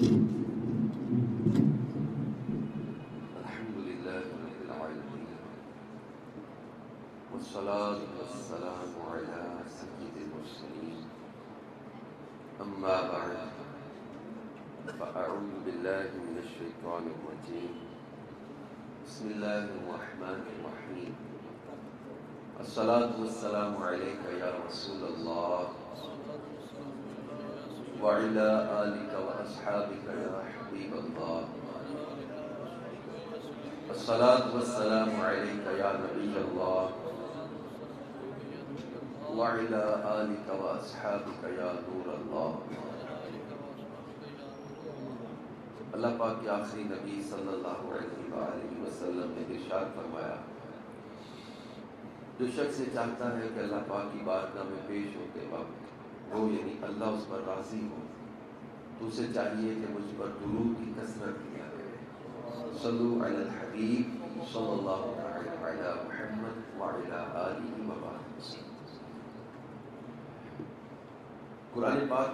الحمد لله رب العالمين والصلاة والسلام على سيد المرسلين أما بعد فأعوذ بالله من الشيطان الرجيم بسم الله الرحمن الرحيم الصلاة والسلام عليك يا رسول الله وعلى آلك وأصحابك يا حبيب الله الصلاة والسلام عليك يا نبي الله وعلى آلك وأصحابك يا نور الله۔ اللہ پاک کے آخری نبی صلی اللہ علیہ وآلہ وسلم نے ارشاد فرمایا، جو شخص یہ چاہتا ہے کہ اللہ پاک کی بارگاہ میں پیش ہوتے وقت وہ یعنی اللہ اس پر راضی ہو تو اسے چاہیے کہ مجھ پر درود کی کثرت کیا کرے۔ صلو علی الحبیب صلی اللہ علیہ محمد وعلی آلہ وبارک وسلم۔ قرآن پاک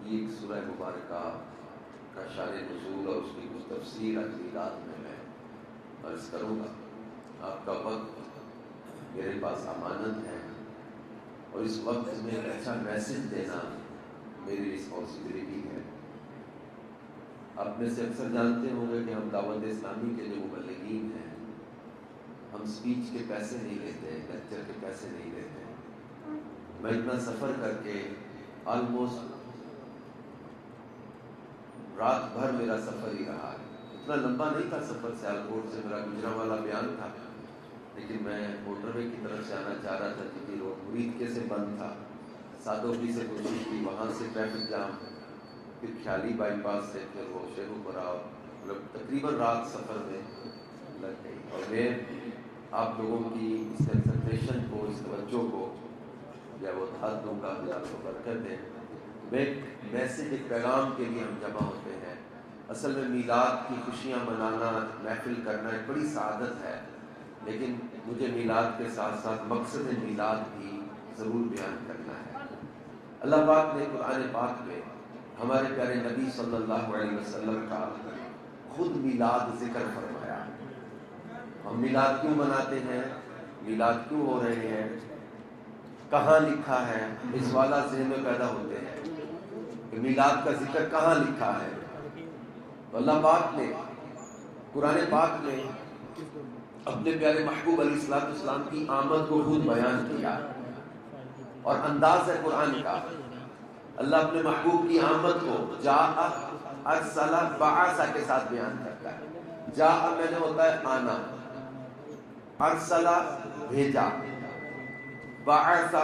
یہ ایک سورہ مبارکہ کا شان نزول اور اس کی کچھ تفسیر اگلی رات میں عرض کروں گا۔ آپ کا وقت میرے پاس امانت ہے اور اس وقت میں ایک اچھا میسج دینا میری رسپانسبلٹی ہے۔ آپ میں سے اکثر جانتے ہوں گے کہ ہم دعوت اسلامی کے جو مبلغین ہیں، ہم سپیچ کے پیسے نہیں لیتے، لیکچر کے پیسے نہیں لیتے۔ میں اتنا سفر کر کے آلموسٹ رات بھر میرا سفر ہی رہا ہے۔ اتنا لمبا نہیں تھا سفر، سیالکوٹ سے میرا گجرانوالہ بیان تھا، لیکن میں موٹر وے کی طرف سے آنا چاہ رہا تھا کیونکہ روڈ مرید کے سے بند تھا۔ سادوکی سے کوشش کی، وہاں سے ٹریفک جام، پھر خیالی بائی پاس سے پھر وہ شیرو پورا، مطلب تقریباً رات سفر میں لگ گئی۔ اور میں آپ لوگوں کی اس کنسنٹریشن کو، اس توجہ کو یا وہ دھات دوں گا، اللہ کو برکت دیں۔ میں میسج ایک پیغام کے لیے ہم جمع ہوتے ہیں۔ اصل میں میلاد کی خوشیاں منانا، محفل کرنا ایک بڑی سعادت ہے، لیکن مجھے میلاد کے ساتھ ساتھ مقصد میلاد بھی ضرور بیان کرنا ہے۔ اللہ پاک نے قرآن پاک میں ہمارے پیارے نبی صلی اللہ علیہ وسلم کا خود میلاد ذکر فرمایا۔ ہم میلاد کیوں مناتے ہیں، میلاد کیوں ہو رہے ہیں، کہاں لکھا ہے، اس سوالات ذہن میں پیدا ہوتے ہیں کہ میلاد کا ذکر کہاں لکھا ہے۔ تو اللہ پاک نے قرآن پاک میں اپنے پیارے محبوب علیہ السلام کی آمد کو خود بیان کیا، اور انداز ہے قرآن کا، اللہ اپنے محبوب کی آمد کو جاء ارسل بعث کے ساتھ بیان کرتا ہے۔ جاء میں نے ہوتا ہے آنا، ارسل بھیجا، بعث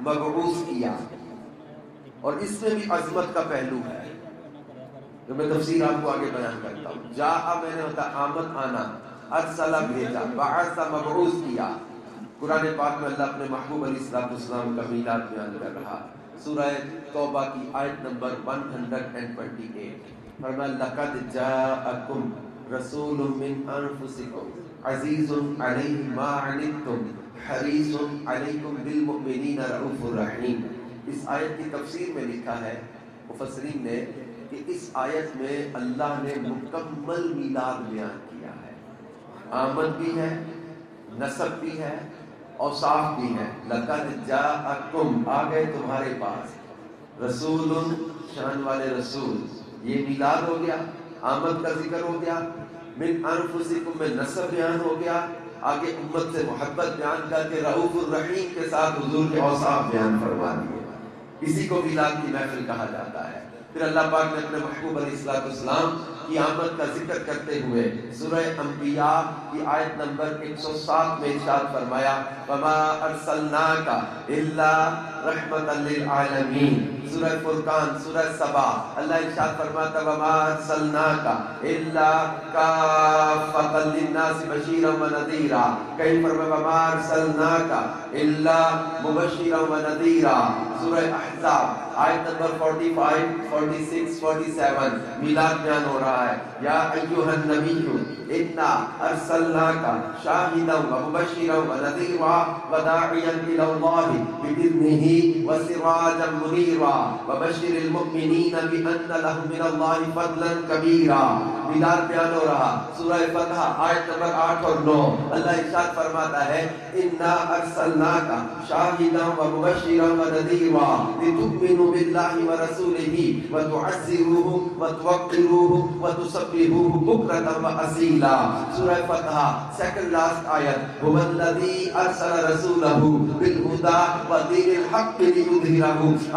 مبعوث کیا، اور اس میں بھی عظمت کا پہلو ہے جو میں تفسیر آپ کو آگے بیان کرتا ہوں۔ جاء میں نے ہوتا ہے آمد، آنا، ارسل بھیجا، بعث مبعوث کیا۔ قرآن پاک میں اللہ اپنے محبوب علیہ السلام کا میلاد بیان کر رہا۔ سورہ توبہ کی آیت نمبر 128 فرمایا، لقد جاءکم رسول من انفسکم عزیز علیہ ما عنتم حریص علیکم بالمؤمنین رؤوف الرحیم۔ اس آیت کی تفسیر میں لکھا ہے مفسرین نے کہ اس آیت میں اللہ نے مکمل میلاد بیان کیا ہے۔ آمد بھی ہے، نسب بھی ہے، اوصاف بھی ہے۔ لقد جاءکم، آ گئے تمہارے پاس، رسول، شان والے رسول، یہ میلاد ہو گیا، آمد کا ذکر ہو گیا، من انفسکم میں نسب بیان ہو گیا، آگے امت سے محبت بیان کر کے رؤوف الرحیم کے ساتھ حضور کے اوصاف بیان فرما دیے۔ اسی کو میلاد کی محفل کہا جاتا ہے۔ پھر اللہ پاک نے اپنے محبوب علیہ السلام کی آمد کا ذکر کرتے ہوئے سورہ انبیاء کی آیت نمبر 107 میں ارشاد فرمایا، وَمَا أَرْسَلْنَاكَ إِلَّا رَحْمَةً لِلْعَالَمِينَ۔ سورہ فرقان، سورہ سبا، اللہ ارشاد فرماتا، وَمَا أَرْسَلْنَاكَ إِلَّا كَافَّةً لِلنَّاسِ بَشِيرًا وَنَذِيرًا۔ کہیں فرمایا، وَمَا أَرْسَلْنَاكَ إِلَّا مُبَشِّرًا وَنَذِيرًا۔ سورہ احزاب آیت نمبر 45 46 47 میلاد بیان ہو رہا ہے. یا ایھا النبی انا ارسلناک شاہدا ومبشرا ونذیرا وداعیا الی اللہ باذنہ وسراجا منیرا وبشر المؤمنین بان لهم من اللہ فضلا کبیرا. میلاد بیان ہو رہا. سورہ فتح آیت نمبر 8 اور 9 اللہ ارشاد فرماتا ہے انا ارسلناک شاہدا ومبشرا ونذیرا لتؤمنوا باللہ ورسولہ وتعزروہ وتوقروہ وتسبحوہ بکرۃ واصیلا. سورہ فتح سیکنڈ لاسٹ آیت هو الذی ارسل رسولہ بالہدی ودین الحق لیظہرہ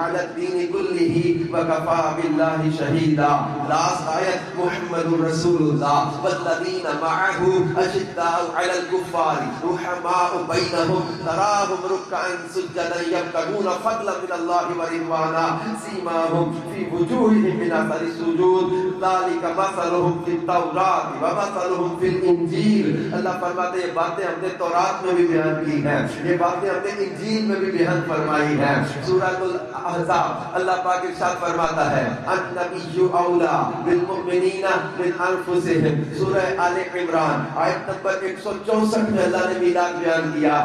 علی الدین کلہ وکفی باللہ شہیدا. لاسٹ آیت محمد رسول اللہ والذین معہ اشداء علی الکفار رحماء بینہم تراہم رکعا سجدا یبتغون فضلا من اللہ ورضوانا سیماہم فی وجوہہم من اثر السجود ذلک مثلہم فی التوراۃ ومثلہم فی الانجیل. اللہ فرماتے ہیں یہ باتیں ہم نے تورات میں بھی بیان کی ہیں, یہ باتیں ہم نے انجیل میں بھی بیان فرمائی ہیں. سورۃ الاحزاب اللہ پاک ارشاد فرماتا ہے النبی اولیٰ بالمؤمنین من انفسہم. سورہ آل عمران آیت نمبر 164 میں اللہ نے میلاد بیان کیا.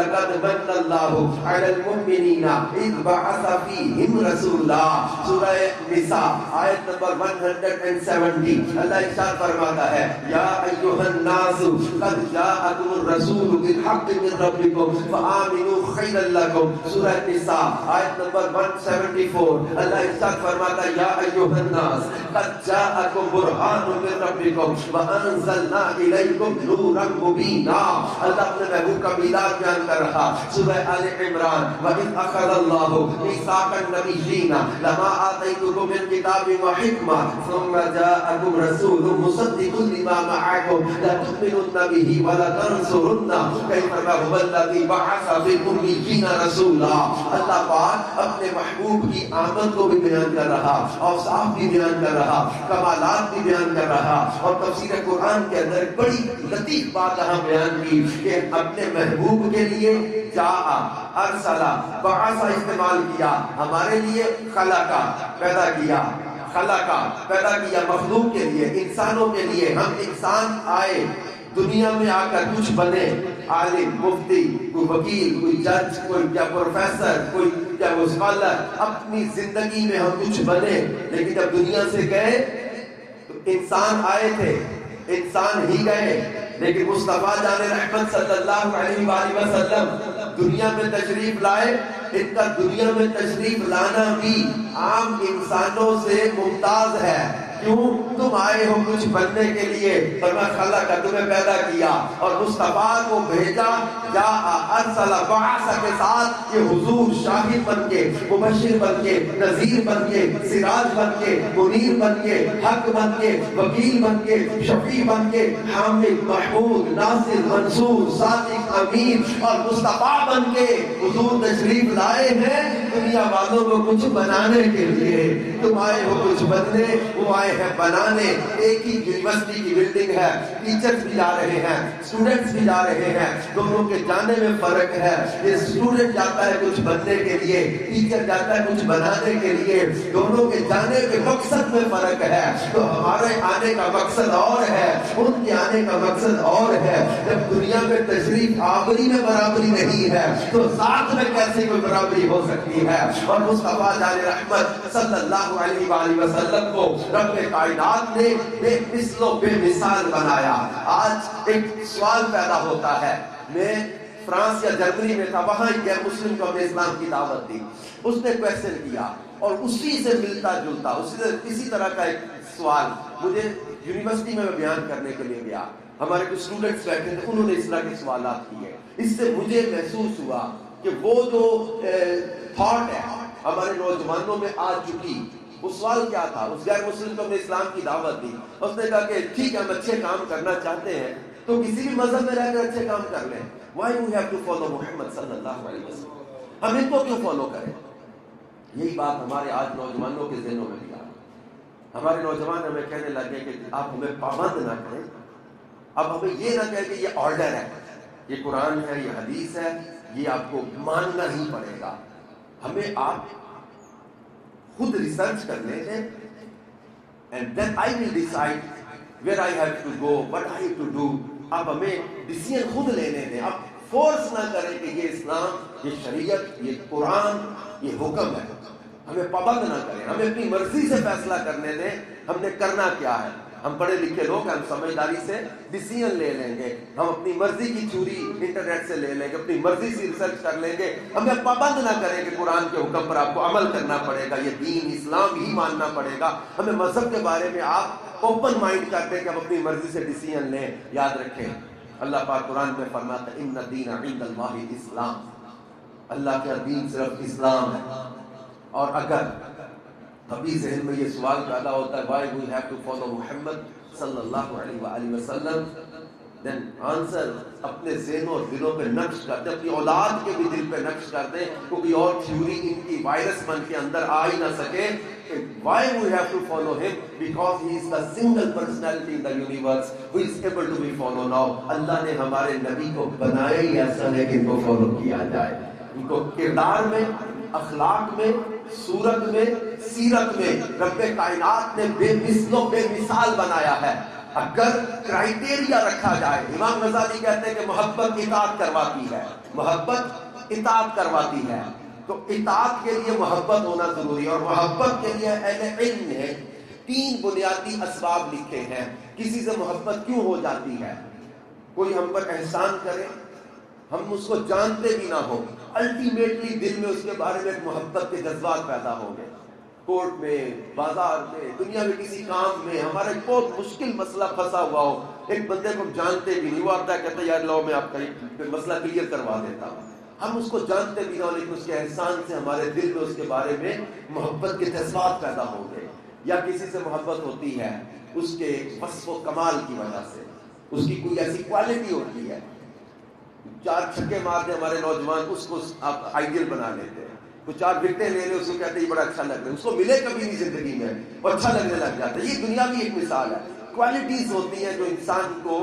لقد من اللہ علی المؤمنین اذ بعث فیہم رسولا. سورہ نساء آیت نمبر 170 اللہ ارشاد فرماتا ہے یا ایھا الناس قد جاءکم الرسول بالحق من ربکم فآمنوا خیرا لکم. سورہ نساء آیت نمبر 174 اللہ ارشاد فرماتا ہے یا ایھا الناس قد جاءکم برہان من ربکم وانزلنا الیکم نورا مبینا. اللہ اپنے محبوب کا میلاد بیان کر رہا. سورہ آل عمران وَإِذْ أَخَذَ اللَّهُ مِيثَاقَ النَّبِيِّينَ لَمَا آتَيْتُكُم مِّن كِتَابٍ وَحِكْمَةٍ ثُمَّ جَاءَكُمْ رَسُولٌ مُصَدِّقٌ لِّمَا مَعَكُمْ لَتُؤْمِنُنَّ بِهِ وَلَتَنصُرُنَّهُ كَيْفَ هُوَ الَّذِي بَعَثَ فِي الْأُمِّيِّينَ رَسُولًا. اللہ پاک اپنے محبوب کی آمد کو بھی بیان کر رہا, اوصاف بھی بیان کر رہا, کمالات بھی بیان کر رہا. اور تفسیر قرآن کے اندر بڑی لطیف بات یہاں بیان کی کہ اپنے محبوب کے لیے جاء ارسلا بعث استعمال کیا, ہمارے لیے خلقا پیدا کیا, خلقا پیدا کیا مخلوق کے لیے, انسانوں کے لیے. ہم انسان آئے دنیا میں آ کر کچھ بنے, عالم, مفتی, کوئی وکیل, کوئی جج, کوئی کیا پروفیسر, کوئی کیا وہ اسکالر. اپنی زندگی میں ہم کچھ بنے, لیکن جب دنیا سے گئے تو انسان آئے تھے, انسان ہی گئے. لیکن مصطفیٰ جان رحمت صلی اللہ علیہ وآلہ وسلم دنیا میں تشریف لائے. ان کا دنیا میں تشریف لانا بھی عام انسانوں سے ممتاز ہے. کیوں؟ تم آئے ہو کچھ بننے کے لیے, فرمایا خلق تمہیں پیدا کیا اور مصطفیٰ کو بھیجا. جاء ارسل بعث کے ساتھ یہ حضور شاہد بن کے, مبشر بن کے, نذیر بن کے, سراج بن کے, منیر بن کے, حق بن کے, وکیل بن کے, شفیع بن کے, حامد, محمود, ناصر, منصور, صادق, امین اور مصطفیٰ بن کے حضور تشریف لائے ہیں دنیا والوں کو کچھ بنانے کے لیے. تم آئے ہو کچھ بننے, وہ آئے ہیں بنانے. ایک ہی یونیورسٹی کی بلڈنگ ہے, ٹیچرز بھی جا رہے ہیں, اسٹوڈنٹس بھی جا رہے ہیں, دونوں کے جانے میں فرق ہے. یہ اسٹوڈنٹ جاتا ہے کچھ بننے کے لیے, ٹیچر جاتا ہے کچھ بنانے کے لیے. دونوں کے جانے کے مقصد میں فرق ہے. تو ہمارے آنے کا مقصد اور ہے, ان کے آنے کا مقصد اور ہے. جب دنیا میں تشریف آوری میں برابری نہیں ہے تو ذات میں کیسے کوئی برابری ہو سکتی ہے. اور مصطفیٰ جان رحمت صلی اللہ علیہ وآلہ وسلم کو رب کائنات نے بے مثل و بے مثال بنایا. آج ایک سوال پیدا ہوتا ہے, میں فرانس یا جرمنی میں تھا, وہاں ایک غیر مسلم کو ہم نے اسلام کی دعوت دی. اس نے کویسچن کیا اور اسی سے ملتا جلتا اسی طرح کا ایک سوال مجھے یونیورسٹی میں بیان کرنے کے لیے گیا. ہمارے کچھ اسٹوڈنٹس بیٹھے تھے, انہوں نے اس طرح کے سوالات کیے. اس سے مجھے محسوس ہوا کہ وہ جو تھاٹ ہے ہمارے نوجوانوں میں آ چکی. وہ سوال کیا تھا؟ اس غیر مسلم کو ہم نے اسلام کی دعوت دی. اس نے کہا کہ ٹھیک ہے ہم اچھے کام کرنا چاہتے ہیں تو کسی بھی مذہب میں رہ کر اچھے کام کر لیں. Why we have to follow محمد صلی اللہ علیہ وسلم؟ ہم ان کو کیوں فالو کریں؟ یہی بات ہمارے آج نوجوانوں کے ذہنوں میں بھی آ رہی. ہمارے نوجوان ہمیں کہنے لگے کہ آپ ہمیں پابند نہ کریں, اب ہمیں یہ نہ کہیں کہ یہ آرڈر ہے, یہ قرآن ہے, یہ حدیث ہے, یہ آپ کو ماننا ہی پڑے گا. ہمیں آپ خود ریسرچ کرنے دیں and then I will decide where I have to go, what I have to do. اب ہمیں ڈیسیژن خود لینے دیں. اب فورس نہ کریں کہ یہ اسلام، یہ شریعت، یہ قرآن، یہ حکم ہے، ہمیں پابند نہ کریں. ہمیں اپنی مرضی سے فیصلہ کرنے دیں ہم نے کرنا کیا ہے. ہم پڑھے لکھے لوگ ہیں، ہم سمجھداری سے ڈیسیژن لے لیں گے. ہم اپنی مرضی کی تھیوری انٹرنیٹ سے لے لیں گے، اپنی مرضی سے ریسرچ کر لیں گے. ہمیں پابند نہ کریں کہ قرآن کے حکم پر آپ کو عمل کرنا پڑے گا، یہ دین اسلام ہی ماننا پڑے گا. ہمیں مذہب کے بارے میں آپ اوپن مائنڈ کرتے ہیں کہ ہم اپنی مرضی سے ڈیسیژن لیں. یاد رکھیں اللہ پاک قرآن میں فرماتا ہے ان الدین عند اللہ الاسلام، اللہ کا دین صرف اسلام ہے. اور اگر کبھی ذہن میں یہ سوال پیدا ہوتا ہے why we have to follow محمد صلی اللہ علیہ وآلہ وسلم، then answer اپنے ذہن اور دلوں پہ نقش کر دیں، اپنی اولاد کے بھی دل پہ نقش کر دیں، کیونکہ اور تھیوری ان کی وائرس بن کے اندر آ ہی نہ سکے. Why we have to follow him? Because he is the single personality in the universe who is able to be followed now. اللہ نے ہمارے نبی کو بنایا ہی ایسا ہے کہ ان کو فالو کیا جائے. ان کو کردار میں، اخلاق میں، صورت میں، سیرت میں رب کائنات نے بے مثل و بے مثال بنایا ہے. اگر کرائیٹیریا رکھا جائے، امام غزالی کہتے ہیں کہ محبت اطاعت کرواتی ہے، محبت اطاعت کرواتی ہے. تو اطاعت کے لیے محبت ہونا ضروری ہے. اور محبت کے لیے اہل علم نے 3 بنیادی اسباب لکھے ہیں. کسی سے محبت کیوں ہو جاتی ہے؟ کوئی ہم پر احسان کرے، ہم اس کو جانتے بھی نہ ہو، الٹیمیٹلی دل میں اس کے بارے میں ایک محبت کے جذبات پیدا ہو گئے. کورٹ میں، بازار میں، دنیا میں کسی کام میں ہمارا ایک بہت مشکل مسئلہ پھنسا ہوا ہو، ایک بندے کو ہم جانتے بھی نہیں، وہ آتا ہے کہتا ہے یار لو میں آپ کا مسئلہ کلیئر کروا دیتا ہوں. ہم اس کو جانتے بھی نہ ہو لیکن اس کے احسان سے ہمارے دل میں اس کے بارے میں محبت کے جذبات پیدا ہو گئے. یا کسی سے محبت ہوتی ہے اس کے وصف و کمال کی وجہ سے، اس کی کوئی ایسی کوالٹی ہوتی ہے، 4 چھکے مار دے ہمارے نوجوان اس کو آپ آئیڈیل بنا لیتے ہیں. وہ 4 وکٹیں لے لے اس کو کہتے ہیں یہ بڑا اچھا لگ رہا ہے، اس کو ملے کبھی نہیں زندگی میں وہ اچھا لگنے لگ جاتا ہے. یہ دنیا کی ایک مثال ہے. کوالٹیز ہوتی ہیں جو انسان کو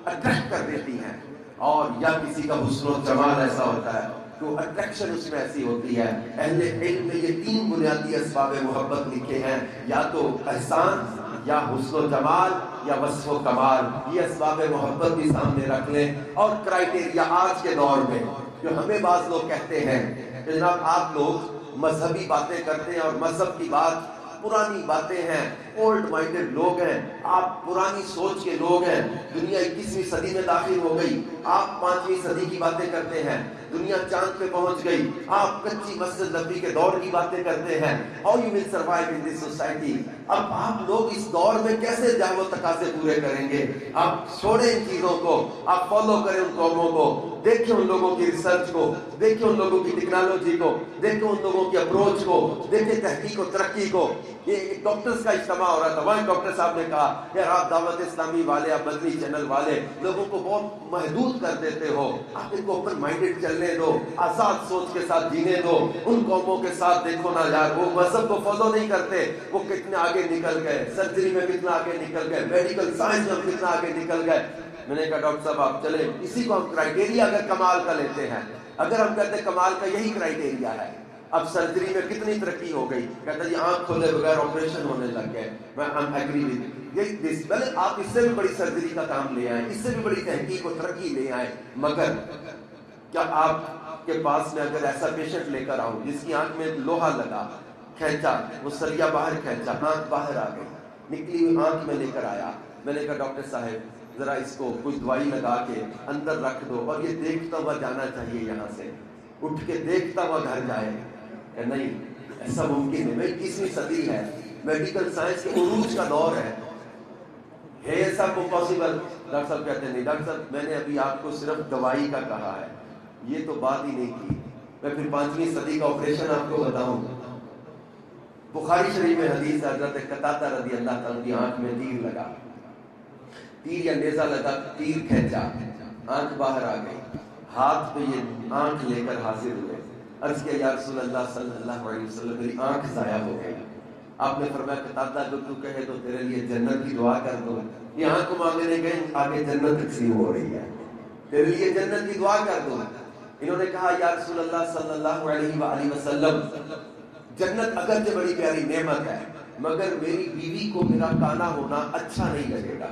اٹریکٹ کر دیتی ہیں. اور یا کسی کا حسن و جمال ایسا ہوتا ہے تو اٹریکشن اس میں ایسی ہوتی ہے. اہل علم نے یہ 3 بنیادی اسباب محبت لکھے ہیں، یا تو احسان، یا حسن و جمال، یا وصف و کمال. یہ اسباب محبت بھی سامنے رکھ لیں. اور کرائیٹیریا آج کے دور میں جو ہمیں بعض لوگ کہتے ہیں کہ جناب آپ لوگ مذہبی باتیں کرتے ہیں اور مذہب کی بات پرانی باتیں ہیں، اولڈ مائنڈڈ لوگ ہیں، آپ پرانی سوچ کے لوگ ہیں. دنیا 21ویں صدی میں داخل ہو گئی، آپ 5ویں صدی کی باتیں کرتے ہیں. دنیا چاند پہ پہنچ گئی، آپ کچی مسجد نبی کے دور کی باتیں کرتے ہیں. How you will survive in this society? اب آپ لوگ اس دور میں کیسے جاہ و تقاضے پورے کریں گے؟ آپ چھوڑیں ان چیزوں کو، آپ فالو کریں ان قوموں کو، دیکھیں ان لوگوں کی ریسرچ کو، دیکھیں ان لوگوں کی ٹیکنالوجی کو، دیکھیں ان لوگوں کی اپروچ کو، دیکھیں تحقیق و ترقی کو. یہ ایک ڈاکٹرز کا اجتماع ہو رہا تھا، وہاں ڈاکٹر صاحب نے کہا یار آپ دعوت اسلامی والے، آپ مدنی چینل والے لوگوں کو بہت محدود کر دیتے ہو، آپ ان کو اوپن مائنڈڈ چلنے دو، آزاد سوچ کے ساتھ جینے دو. ان قوموں کے ساتھ دیکھو نا یار، وہ مذہب کو فالو نہیں کرتے، وہ کتنے آگے نکل گئے، سرجری میں کتنا آگے نکل گئے، میڈیکل سائنس میں کتنا آگے نکل گئے. میں نے کہا ڈاکٹر صاحب آپ چلیں، اسی کو ہم کرائیٹیریا اگر کمال کا لیتے ہیں، اگر ہم کہتے ہیں کمال کا یہی کرائیٹیریا ہے، اب سرجری میں کتنی ترقی ہو گئی، کہتا ہے یہ آنکھ کھولے بغیر آپریشن ہونے لگ گئے. میں ایگری ود پہلے آپ اس سے بھی بڑی سرجری کا کام لے آئیں، اس سے بھی بڑی تحقیق و ترقی لے آئیں، مگر کیا آپ کے پاس میں اگر ایسا پیشنٹ لے کر آؤں جس کی آنکھ میں لوہا لگا، کھینچا، وہ سریا باہر کھینچا، آنکھ باہر آ گئی، نکلی ہوئی آنکھ میں لے کر آیا، میں نے کہا ڈاکٹر صاحب ذرا اس کو کچھ دوائی لگا کے اندر رکھ دو اور یہ دیکھتا ہوا جانا چاہیے، یہاں سے اٹھ کے دیکھتا ہوا گھر جائے. کہ نہیں ایسا ممکن ہے، 21ویں صدی ہے، میڈیکل سائنس کے عروج کا دور ہے ایسا کو پاسبل؟ ڈاکٹر صاحب کہتے ہیں نہیں ڈاکٹر صاحب میں نے ابھی آپ کو صرف دوائی کا کہا ہے، یہ تو بات ہی نہیں کی. میں پھر 5ویں صدی کا آپریشن آپ کو بتاؤں. بخاری شریف میں حدیث حضرت قتادہ رضی اللہ تعالیٰ کی آنکھ میں تیر لگا، تیر یا نیزہ لگا، تیر کھینچا، آنکھ باہر آ گئی، ہاتھ پہ یہ آنکھ لے کر حاضر ہوئے. عرض کیا یا رسول اللہ صلی اللہ علیہ وسلم میری آنکھ ضائع ہو گئی. آپ نے فرمایا قتادہ اگر تو کہے تو تیرے لیے جنت کی دعا کر دو. یہ آنکھ کو مانگنے گئے، آگے جنت تقسیم ہو رہی ہے، تیرے لیے جنت کی دعا کر دو. انہوں نے کہا یا رسول اللہ صلی اللہ علیہ وآلہ وسلم، جنت اگرچہ بڑی پیاری نعمت ہے مگر میری بیوی کو میرا کانا ہونا اچھا نہیں لگے گا۔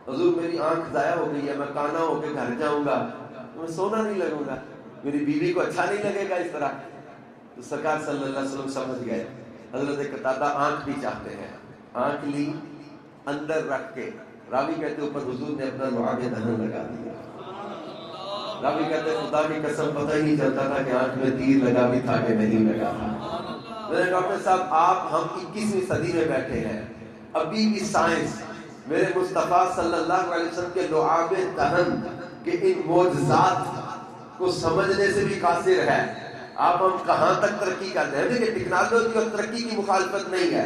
حضور میری آنکھ ضائع ہو گئی ہے، میں کانا ہو کے گھر جاؤں گا، میں سونا نہیں لگوں گا، میری بیوی کو اچھا نہیں لگے گا اس طرح۔ تو سرکار صلی اللہ علیہ وسلم سمجھ گئے، حضرت قتادہ آنکھ بھی چاہتے ہیں، آنکھ لی اندر رکھ کے، راوی کہتے اوپر حضور نے اپنا لعاب دہن لگا دیا۔ راوی کہتے خدا کی قسم پتہ ہی نہیں چلتا تھا کہ آنکھ میں تیر لگا بھی تھا کہ نہیں لگا تھا۔ میرے ڈاکٹر صاحب آپ ہم 21ویں صدی میں بیٹھے ہیں، ابھی بھی سائنس میرے مصطفیٰ صلی اللہ علیہ وسلم کے لعاب دہن کے ان معجزات کو سمجھنے سے بھی قاصر ہے۔ آپ ہم کہاں تک ترقی کرتے ہیں؟ دیکھیں ٹیکنالوجی اور ترقی کی مخالفت نہیں ہے،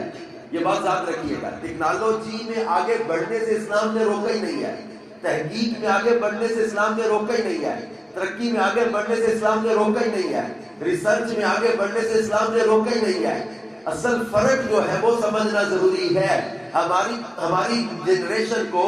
یہ بات یاد رکھیے گا۔ ٹیکنالوجی میں آگے بڑھنے سے اسلام نے روکا ہی نہیں ہے، تحقیق میں آگے بڑھنے سے اسلام نے روکا ہی نہیں ہے، ترقی میں آگے بڑھنے سے اسلام نے روکا ہی نہیں ہے، ریسرچ میں آگے بڑھنے سے اسلام نے روکا ہی نہیں ہے۔ اصل فرق جو ہے وہ سمجھنا ضروری ہے۔ ہماری جنریشن کو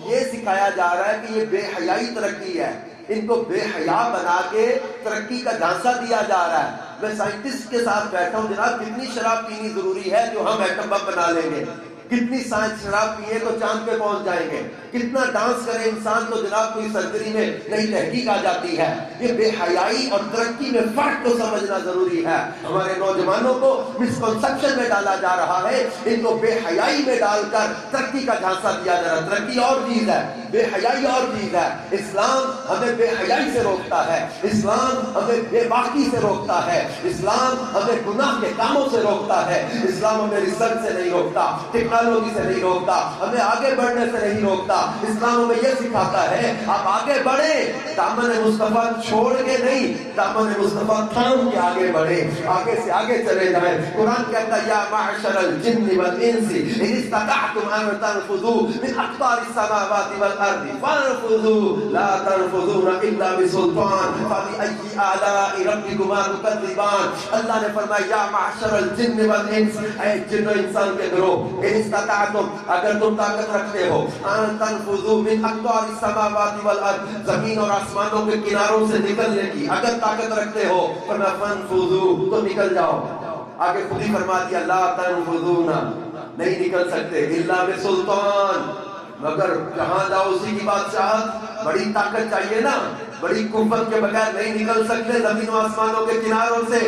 یہ سکھایا جا رہا ہے کہ یہ بے حیائی ترقی ہے، ان کو بے حیا بنا کے ترقی کا جھانسا دیا جا رہا ہے۔ میں سائنٹسٹ کے ساتھ بیٹھا ہوں، جناب کتنی شراب پینی ضروری ہے جو ہم ایٹم بم بنا لیں گے، کتنی سائنس شراب پیے تو چاند پہ پہنچ جائیں گے، کتنا ڈانس کرے انسان تو جناب کوئی سرجری میں نئی تحقیق آ جاتی ہے۔ یہ بے حیائی اور ترقی میں فرق کو سمجھنا ضروری ہے۔ ہمارے نوجوانوں کو مسکنسپشن میں ڈالا جا رہا ہے، ان کو بے حیائی میں ڈال کر ترقی کا جھانسا دیا جا رہا ہے۔ ترقی اور چیز ہے، بے حیائی اور چیز ہے۔ اسلام ہمیں بے حیائی سے روکتا ہے، اسلام ہمیں بے باکی سے روکتا ہے، اسلام ہمیں گناہ کے کاموں سے روکتا ہے، اسلام ہمیں ریسرچ سے نہیں روکتا، ٹیکنالوجی سے نہیں روکتا، ہمیں آگے بڑھنے سے نہیں روکتا۔ اسلام ہمیں یہ سکھاتا ہے آپ آگے بڑھیں، دامن مصطفیٰ چھوڑ کے نہیں، دامن مصطفیٰ تھام کے آگے بڑھیں، آگے سے آگے چلے جائیں۔ قرآن کہتا ہے یا معشر الجن والانس ان استطعتم ان تنفذوا من اقطار السماوات والارض فانفذوا لا تنفذون الا بسلطان فبأي آلاء ربكما تكذبان۔ اللہ نے فرمایا یا معشر الجن والانس، اے جن و انسان کے گروہ، ان استطعتم اگر تم طاقت رکھتے ہو، ان تنفذوا من اقطار السماوات والارض زمین اور آسمانوں کے کناروں سے نکلنے کی اگر طاقت رکھتے ہو، فرمایا فانفذوا تو نکل جاؤ۔ آگے خود ہی فرما دیا لا تنفذون نہیں نکل سکتے الا بسلطان، مگر جہاں جاؤ اسی کی بادشاہت، بڑی طاقت چاہیے نا، بڑی قوت کے بغیر نہیں نکل سکتے زمین و آسمانوں کے کناروں سے۔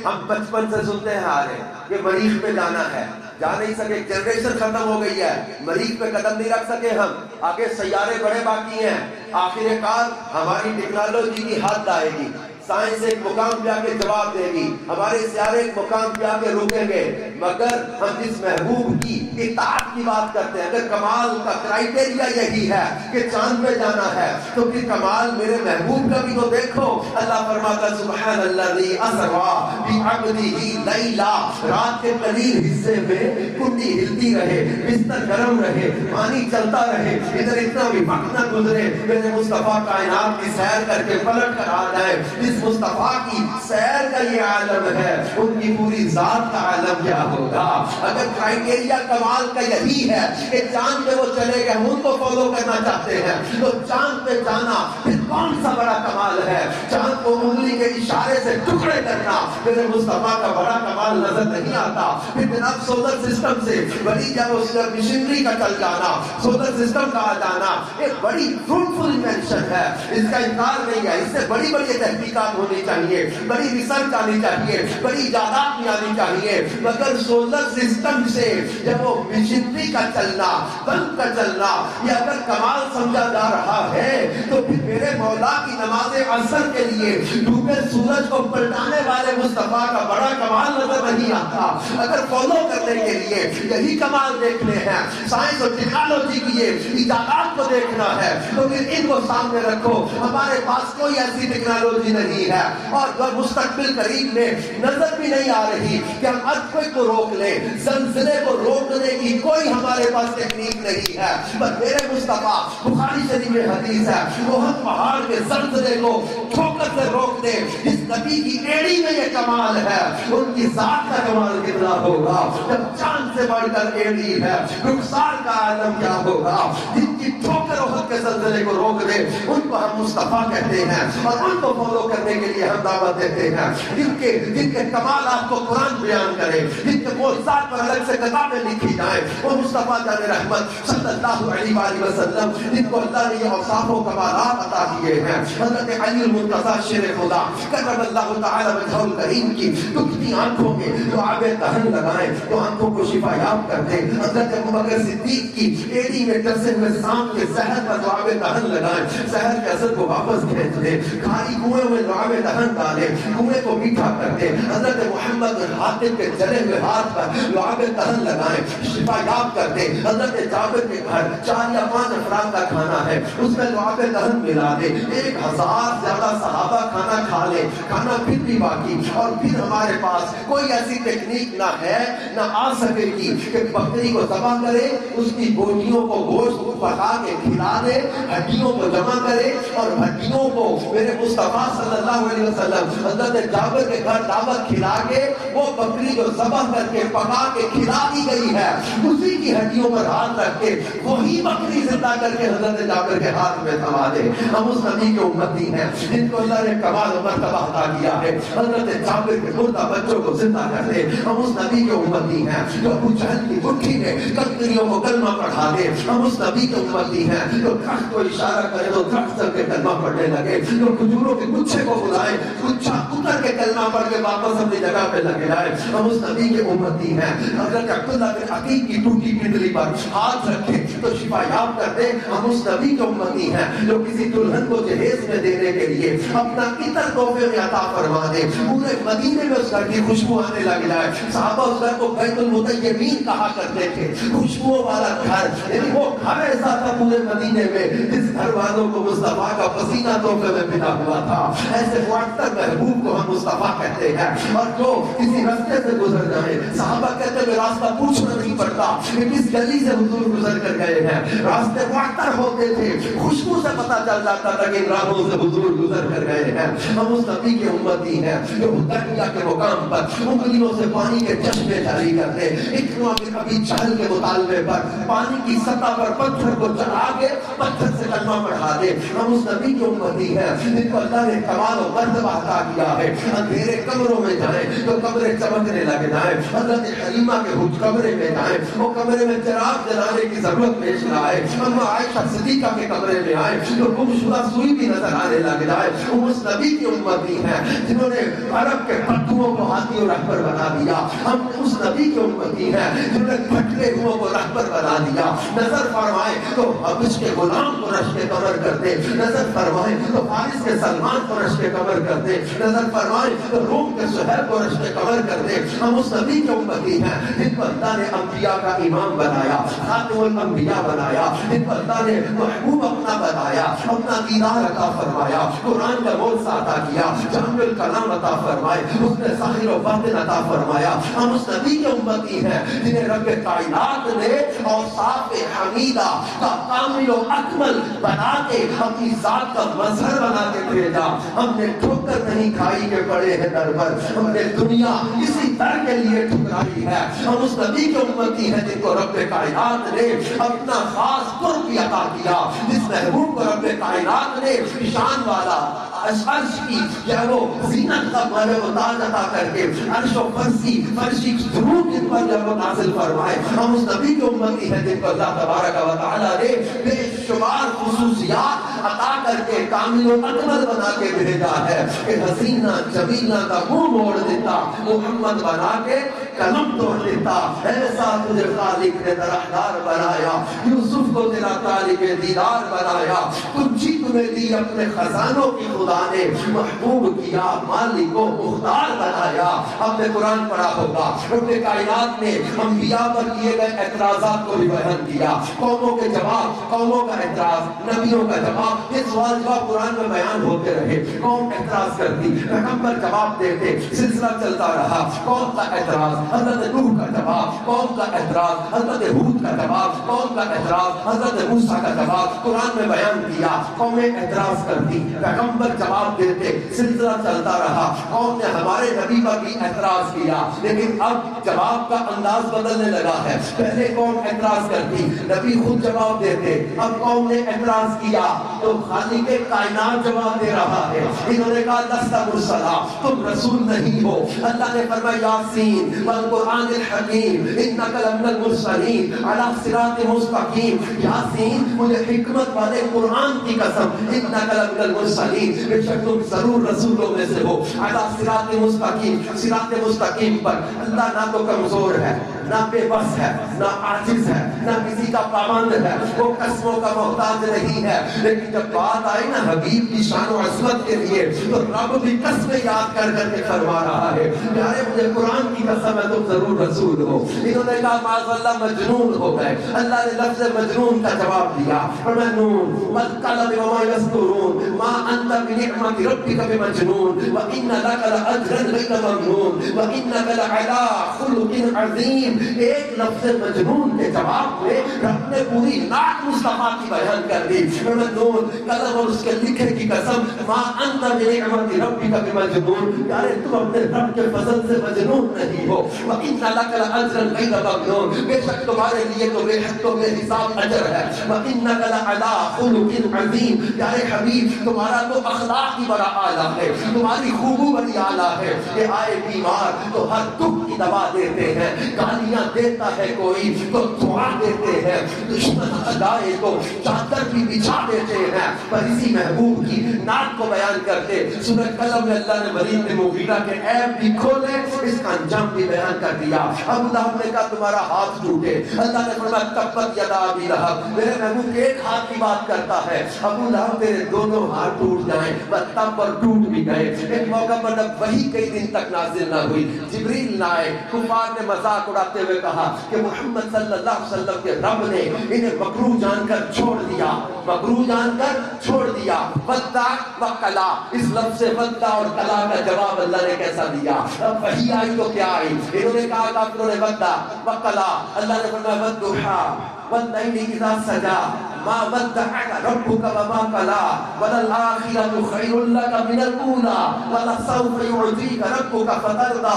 ہم بچپن سے سنتے ہیں آ رہے کہ مریخ پہ جانا ہے، جا نہیں سکے، جنریشن ختم ہو گئی ہے، مریخ پہ قدم نہیں رکھ سکے ہم، آگے سیارے بڑے باقی ہیں، آخر کار ہماری ٹیکنالوجی کی حد آئے گی، سائنس ایک مقام پہ آ کے جواب دے گی، ہمارے سیارے ایک مقام پہ آ کے رکیں گے، مگر ہم جس محبوب کی اطاعت کی بات کرتے ہیں، اگر کمال کا کرائٹیریا یہی ہے کہ چاند پہ جانا ہے تو پھر کمال میرے محبوب کا بھی تو دیکھو۔ اللہ فرماتا سبحان الذی اسریٰ بعبدہ لیلا، رات کے قلیل حصے میں کنڈی ہلتی رہے، بستر گرم رہے، پانی چلتا رہے، ادھر اتنا بھی وقت نہ گزرے، میرے مصطفیٰ کائنات کی سیر کر کے پلٹ کر آ جائے۔ جس مصطفیٰ کی سیر کا یہ عالم ہے، ان کی پوری ذات کا عالم کیا ہوگا؟ اگر کرائٹیریا کمال کا یہی ہے کہ چاند پہ وہ چلے گئے، ہم ان کو فالو کرنا چاہتے ہیں، تو چاند پہ جانا پھر کون سا بڑا کمال ہے؟ چاند کو انگلی کے اشارے سے ٹکڑے کرنا میرے مصطفیٰ کا بڑا کمال نظر نہیں آتا؟ پھر جناب سولر سسٹم سے بڑی جب اس مشینری کا چل جانا، سولر سسٹم کا آ جانا ایک بڑی فروٹفل انوینشن ہے، اس کا انکار نہیں ہے، اس سے بڑی بڑی تحقیقات ہونی چاہیے، بڑی ریسرچ آنی چاہیے، بڑی ایجادات بھی آنی چاہیے، مگر سولر سسٹم سے جب وہ مشینری کا چلنا، بلب کا چلنا یہ اگر کمال سمجھا جا رہا ہے تو پھر میرے مولا کی نماز عصر کے لیے ڈوبے سورج کو پلٹانے والے مصطفیٰ کا بڑا کمال نظر نہیں آتا؟ اگر فالو کرنے کے لیے یہی کمال دیکھنے ہیں، سائنس اور ٹیکنالوجی کی یہ ایجادات کو دیکھنا ہے، تو پھر ان کو سامنے رکھو۔ ہمارے پاس کوئی ایسی ٹیکنالوجی نہیں ہے اور مستقبل قریب میں نظر بھی نہیں آ رہی کہ ہم ارتھکوئک کو روک لیں، زلزلے کو روکنے کی کوئی ہمارے پاس ٹیکنیک نہیں ہے، بس میرے مصطفیٰ بخاری شریف میں حدیث ہے وہ ہم پہاڑ کے زلزلے کو ٹھوکر سے روک دے، اس نبی کی ایڑی میں یہ کمال ہے، ان کی ذات کا کمال کتنا ہوگا جب چاند سے بڑھ کر ایڑی ہے، رخسار کا عالم کیا ہوگا، جن کی ٹھوکر احد کے زلزلے کو روک دے ان کو ہم مصطفیٰ کہتے ہیں، اور ان کو فالو کرنے کے لیے ہم دعوت دیتے ہیں، جن کے کمالات کو قرآن بیان کرے، جن کے معجزات پر الگ سے کتابیں لکھی جائیں، وہ مصطفیٰ جان رحمت صلی اللہ علیہ وآلہ وسلم جن کو اللہ نے یہ اوصاف و کمالات عطا کیے ہیں، حضرت علی المرتضیٰ شیر خدا کرم اللہ تعالی وجہہ الکریم کی دکھتی آنکھوں میں جو آب دہن لگائیں تو آنکھوں کو شفا یاب کر دیں، حضرت ابوبکر صدیق کی ایڑی میں ڈسے ہوئے سانپ کے زہر پر جو آب دہن لگائیں زہر کے اثر کو واپس کھینچ دیں، کھاری کنویں میں جو آب دہن ڈالیں کنویں کو میٹھا کر دیں، حضرت محمد بن حاتم کے جلے ہوئے ہاتھ پر جو آب دہن لگائیں شفا یاب کر دیں، حضرت جابر کے گھر 4 یا 5 افراد کا کھانا ہے اس میں جو آب دہن ملا دے، 1000 زیادہ صحابہ کھانا کھا لے، کھانا پھر بھی باقی، اور پھر ہمارے پاس کوئی ایسی ٹیکنیک نہ ہے نہ آ سکے گی کہ بکری کو ذبح کرے، اس کی بوٹیوں کو گوشت پکا کے کھلا دے، ہڈیوں کو جمع کرے اور ہڈیوں کو میرے مصطفیٰ صلی اللہ علیہ وسلم حضرت جابر کے گھر دعوت کھلا کے وہ بکری جو ذبح کر کے پکا کے کھلا دی گئی ہے اسی کی ہڈیوں پر ہاتھ رکھ کے وہی بکری زندہ کر کے حضرت جابر کے ہاتھ میں تھما دے۔ ہم اس نبی کے امتی ہیں جن کو اللہ نے کمال و مرتبہ عطا کیا ہے، حضرت جابر کے مردہ بچوں کو زندہ کر دے۔ ہم اس نبی کے امتی ہیں جو ابو جہل کی مٹھی میں کتریوں کو کلمہ پڑھا دے۔ ہم اس نبی کے امتی ہیں جو درخت کو اشارہ کرے تو درخت چل کے کلمہ پڑھنے لگے، جو کھجوروں کے گچھے کو بلائے گچھا اتر کے کلمہ پڑھ کے واپس اپنی جگہ پہ لگے جائے۔ ہم اس نبی کے امتی ہیں حضرت عبداللہ بن عقیق کی ٹوٹی پنڈلی پر ہاتھ رکھے تو شفا یاب کر دے۔ ہم اس نبی کے امتی ہیں جو کسی دلہن کو جہیز میں دینے کے لیے اپنا عطر تحفے میں عطا فرما دے، پورے مدینے میں اس گھر کی خوشبو آنے لگ جائے۔ صحابہ اس گھر کو بیت المطیبین کہا کرتے تھے، خوشبو والا گھر، یعنی وہ گھر ایسا تھا پورے مدینے میں جس گھر والوں کو مصطفیٰ کا پسینہ تحفے میں ملا ہوا تھا۔ ایسے معطر محبوب کو ہم مصطفیٰ کہتے ہیں، اور جو کسی راستے سے گزر جائے صحابہ کہتے ہیں راستہ پوچھنا نہیں پڑتا کہ کس گلی سے حضور گزر کر گئے ہیں، راستے معطر ہوتے تھے، خوشبو سے پتہ چل جاتا تھا کہ ان راہوں سے حضور گزر کر گئے ہیں۔ ہم اس نبی کے امتی ہیں جو دریا کے مقام پر انگلیوں سے پانی کے چشمے جاری کرتے، اکرمہ بن ابی جہل کے مطالبے پر پانی کی سطح پر پتھر کو چڑھا کے پتھر سے کلمہ پڑھا دے۔ ہم اس نبی کے امتی ہیں جن کو اللہ نے کمال و مرتبہ عطا کیا ہے، اندھیرے کمروں میں جائیں تو کمرے چمکنے لگ جائیں، حضرت حلیمہ کے کمرے میں جائیں وہ کمرے میں چراغ جلانے کی ضرورت پیش نہ آئے، اما عائشہ صدیقہ کے کمرے میں آئے تو گمشدہ سوئی بھی نظر آنے لگ جائے۔ ہم اس نبی کی امتی ہیں جنہوں نے عرب کے پتھروں کو ہاتھی و رہبر بنا دیا، ہم اس نبی کی امتی ہیں جنہوں نے پھٹکے ہوئے کو رہبر بنا دیا۔ نظر فرمائے تو حبش کے غلام کو رشک کمر کرتے، نظر فرمائے تو فارس کے سلمان کو رشک کمر کرتے، نظر فرمائے تو روم کے سہیل کو رشک کمر کرتے۔ ہم اس نبی کی امتی ہیں جن کو اللہ نے انبیاء کا امام بنایا، خاتم الانبیاء بنایا، جن کو اللہ نے محبوب اپنا بنایا، اپنا دیدار عطا فرمایا، قرآن کا موضوع عطا کیا، جامع الکلام عطا فرمائے، اس نے ظاہر و باطن عطا فرمایا۔ ہم اس نبی کے امتی ہیں جنہیں رب کائنات نے اوصاف حمیدہ کا کامل و اکمل بنا کے اپنی ذات کا مظہر بنا کے بھیجا۔ ہم نے ٹھوکر نہیں کھائی کے پڑے ہیں در پر، ہم نے دنیا اسی در کے لیے ٹھکرائی ہے۔ ہم اس نبی کے امتی ہیں جن کو رب کائنات نے اپنا خاص قرب عطا کیا، جس محبوب کو رب کائنات نے شان والا عرش کی یا وہ زینت کا تاج عطا کر کے عرش و فرشی درود جن پر جب وہ نازل فرمائے۔ ہم اس نبی کی امتی ہیں جن کو اللہ تبارک و تعالیٰ نے بے شمار خصوصیات عطا کر کے کامل و اکمل بنا کے بھیجا ہے کہ حسینہ جمیلہ کا منہ موڑ دیتا، محمد بنا کے قلم توڑ دیتا۔ ایسا تجھے خالق نے طرحدار بنایا، یوسف کو تیرا طالب دیدار بنایا، کنچی تمہیں دی اپنے خزانوں کی خدا نے محبوب کیا، مالک و مختار بنایا. ہم نے قرآن پڑھا ہوگا، رب کائنات نے انبیاء پر کیے گئے اعتراضات کو بھی بیان کیا، قوموں کے جواب، قوموں کا اعتراض، نبیوں کا جواب، یہ سوال جواب قرآن میں بیان ہوتے رہے. قوم اعتراض کرتی، پیغمبر جواب دیتے، سلسلہ چلتا رہا. قوم کا اعتراض، حضرت نوح کا جواب، قوم کا اعتراض، حضرت ہود کا جواب، قوم کا اعتراض، حضرت موسیٰ کا جواب قرآن میں بیان کیا. قومیں اعتراض کرتی، پیغمبر جواب دیتے، سلسلہ چلتا رہا. قوم نے ہمارے نبی پر بھی اعتراض کیا، لیکن اب جواب کا انداز بدلنے لگا ہے. پہلے قوم اعتراض کرتی، نبی خود جواب دیتے. اب قوم نے اعتراض کیا تو خالق کائنات جواب دے رہا ہے. انہوں نے کہا لست مرسلا، تم رسول نہیں ہو. اللہ نے فرمایا یاسین والقرآن الحکیم انک لمن المرسلین علی صراط مستقیم. یاسین مجھے حکمت والے قرآن کی قسم، انک لمن المرسلین، بے شک تم ضرور رسولوں میں سے ہو. علی صراط مستقیم، صراط مستقیم پر. اللہ نہ تو کمزور ہے، نہ بے بس ہے، نہ عاجز ہے، نہ کسی کا پابند ہے، وہ قسموں کا محتاج نہیں ہے. لیکن جب بات آئی نا حبیب کی شان و عظمت کے لیے تو رب بھی قسمیں یاد کر کر کے فرما رہا ہے پیارے مجھے قرآن کی قسم ہے تم ضرور رسول ہو. انہوں نے کہا معاذ اللہ مجنون ہو گئے. اللہ نے لفظ مجنون کا جواب دیا، مجنون والقلم وما یسطرون ما انت بنعمت ربک بمجنون وان لک لاجرا غیر ممنون وانک لعلی خلق عظیم. ایک لفظ مجنون کے جواب میں رب نے پوری نعت مصطفیٰ کی بیان کر دی. مجنون قلم اور اس کے لکھے کی قسم، ما انت بنعمت ربک بمجنون، یارے تم اپنے رب کے فضل سے مجنون نہیں ہو. وَإِنَّ لَكَ لَأَجْرًا غَيْرَ مَمْنُونٍ، بے شک تمہارے لیے تو بے حد و بے حساب اجر ہے. وَإِنَّكَ لَعَلَىٰ خُلُقٍ عَظِيمٍ، پیارے حبیب تمہارا تو اخلاق ہی بڑا اعلیٰ ہے، تمہاری خوبو بڑی اعلیٰ ہے. کہ آئے بیمار تو ہر دکھ کی دوا دیتے ہیں، گالیاں دیتا ہے کوئی تو دعا دیتے ہیں، دشمن لگائے تو چادر بھی بچھا دیتے ہیں. پر اسی محبوب کی نعت کو بیان کرتے سورہ قلم میں اللہ نے ولید بن مغیرہ کے عیب بھی کھولے، اس کا انجام بھی بیان کر دیا. ابو لہب نے کہا تمہارا ہاتھ ٹوٹے، اللہ نے فرمایا تبت یدا ابی لہب، میرے محبوب ایک ہاتھ کی بات کرتا ہے، ابو لہب تیرے دونوں ہاتھ ٹوٹ جائیں. تب پر ٹوٹ بھی گئے. ایک موقع پر جب وحی کئی دن تک نازل نہ ہوئی، جبریل نہ آئے، کفار نے مذاق اڑاتے ہوئے کہا کہ محمد صلی اللہ علیہ وسلم کے رب نے انہیں مکروہ جان کر چھوڑ دیا، مکروہ جان کر چھوڑ دیا. ودع و کلا، اس لفظ سے ودع اور کلا کا جواب اللہ نے کیسا دیا؟ اب وحی آئی تو کیا آئی؟ انہوں نے کہا کافروں نے ودع و کلا، اللہ نے فرمایا والضحیٰ واللیل اذا سجا ما ودعک ربک وما قلی وللآخرۃ خیر لک من الاولی ولسوف یعطیک ربک فترضی.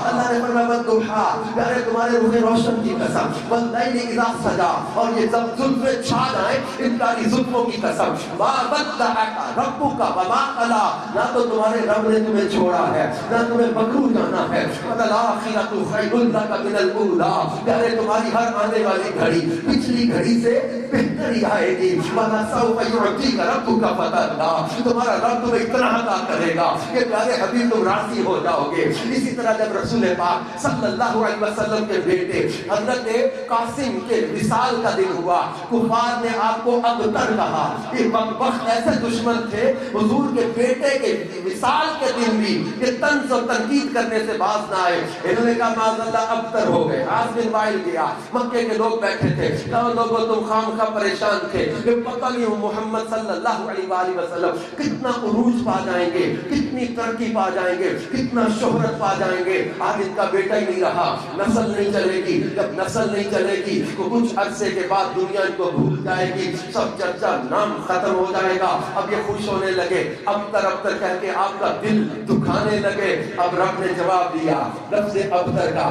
اللہ نے فرمایا والضحیٰ، پیارے تمہارے روح روشن کی قسم، واللیل اذا سجا، اور یہ جب زلفیں چھا جائیں ان پیاری زلفوں کی قسم، ما ودعک ربک وما قلی، نہ تو تمہارے رب نے تمہیں چھوڑا ہے نہ تمہیں مکروہ جانا ہے. وللآخرۃ خیر لک من الاولی، پیارے تمہاری ہر آنے والی گھڑی پچھلی گھڑی سے بہتری آئے گی. وَلَسَوْفَ يُعْطِيكَ رَبُّكَ فَتَرْضَىٰ، تمہارا رب تمہیں اتنا عطا کرے گا کہ پیارے حبیب تم راضی ہو جاؤ گے. اسی طرح جب رسول پاک صلی اللہ علیہ وسلم کے بیٹے حضرت قاسم کے وصال کا دن ہوا، کفار نے آپ کو ابتر کہا. یہ بدبخت ایسے دشمن تھے حضور کے بیٹے کے وصال کے دن بھی کہ طنز و تنقید کرنے سے باز نہ آئے. انہوں نے کہا معاذ اللہ ابتر ہو گئے. عاص بن وائل گیا، مکے کے لوگ بیٹھے تھے، کہا لوگوں تم خامخواہ پریشان تھے کہ پتہ نہیں محمد صلی اللہ علیہ وآلہ وسلم کتنا عروج پا جائیں گے، کتنی ترقی پا جائیں گے، کتنا شہرت پا جائیں گے. آج ان کا بیٹا ہی نہیں رہا، نسل نہیں چلے گی. جب نسل نہیں چلے گی تو کچھ عرصے کے بعد دنیا ان کو بھول جائے گی، سب چرچا نام ختم ہو جائے گا. اب یہ خوش ہونے لگے، ابتر ابتر کہہ کے آپ کا دل دکھانے لگے. اب رب نے جواب دیا لفظ ابتر کا،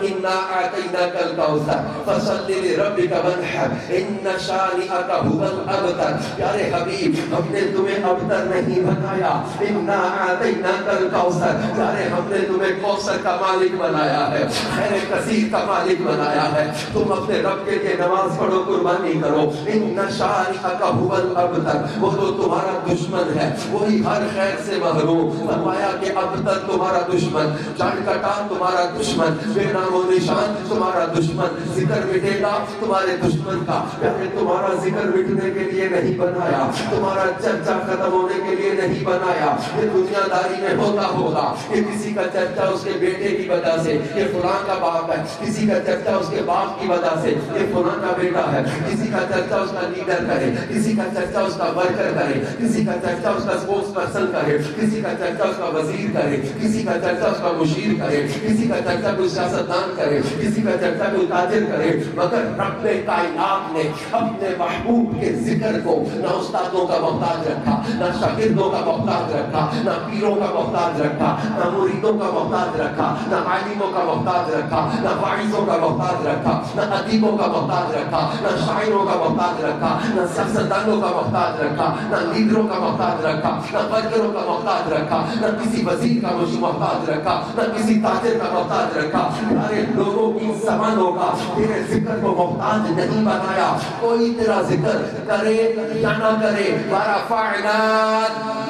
اِنَّا أَعْطَيْنَاكَ الْكَوْثَرَ فَصَلِّ لِرَبِّكَ وَانْحَرْ إِنَّ شَانِئَكَ هُوَ الْأَبْتَرُ. پیارے حبیب ہم نے تمہیں ابتر نہیں بنایا، اِنَّا أَعْطَيْنَاكَ الْكَوْثَرَ، پیارے ہم نے تمہیں کوثر کا مالک بنایا ہے، خیر کثیر کا مالک بنایا ہے. تم اپنے رب کے لیے نماز پڑھو، قربانی کرو. إِنَّ شَانِئَكَ هُوَ الْأَبْتَرُ، وہ تو تمہارا دشمن ہے، وہی ہر خیر سے محروم. فرمایا کہ ابتر تمہارا دشمن، جڑ کٹان تمہارا دشمن، بے نام و نشان تمہارا دشمن، ذکر مٹے گا تمہارے دشمن کا. پیارے تمہارا ذکر مٹنے کے لیے نہیں بنایا، تمہارا چرچا ختم ہونے کے لیے نہیں بنایا. یہ دنیا داری میں ہوتا ہوگا کہ کسی کا چرچا اس کے بیٹے کی وجہ سے، یہ فلاں کا باپ ہے، کسی کا چرچا اس کے باپ کی وجہ سے، یہ فلاں کا بیٹا ہے، کسی کا چرچا اس کا لیڈر کرے، کسی کا چرچا اس کا ورکر کرے، کسی کا چرچا اس کا اسپوکس پرسن کرے، کسی کا چرچا اس کا وزیر کرے، کسی کا چرچا اس کا مشیر کرے، کسی کا چرچا کوئی سیاستدان کرے، کسی کا چرچا کوئی تاجر کرے. مگر رب کائنات نے اپنے محبوب کے ذکر کو نہ استادوں کا محتاج رکھا، نہ شاگردوں کا محتاج رکھا، نہ پیروں کا محتاج رکھا، نہ مریدوں کا محتاج رکھا، نہ عالموں کا محتاج رکھا، نہ واعظوں کا محتاج رکھا، نہ ادیبوں کا محتاج رکھا، نہ شاعروں کا محتاج رکھا، نہ سیاستدانوں کا محتاج رکھا، نہ لیڈروں کا محتاج رکھا، نہ ورکروں کا محتاج رکھا، نہ کسی وزیر کا محتاج رکھا، نہ کسی تاجر کا محتاج رکھا. سارے لوگوں کی زبانوں کا تیرے ذکر کو محتاج نہیں بنایا. کوئی تیرا ذکر کرے یا نہ کرے، ورفعنا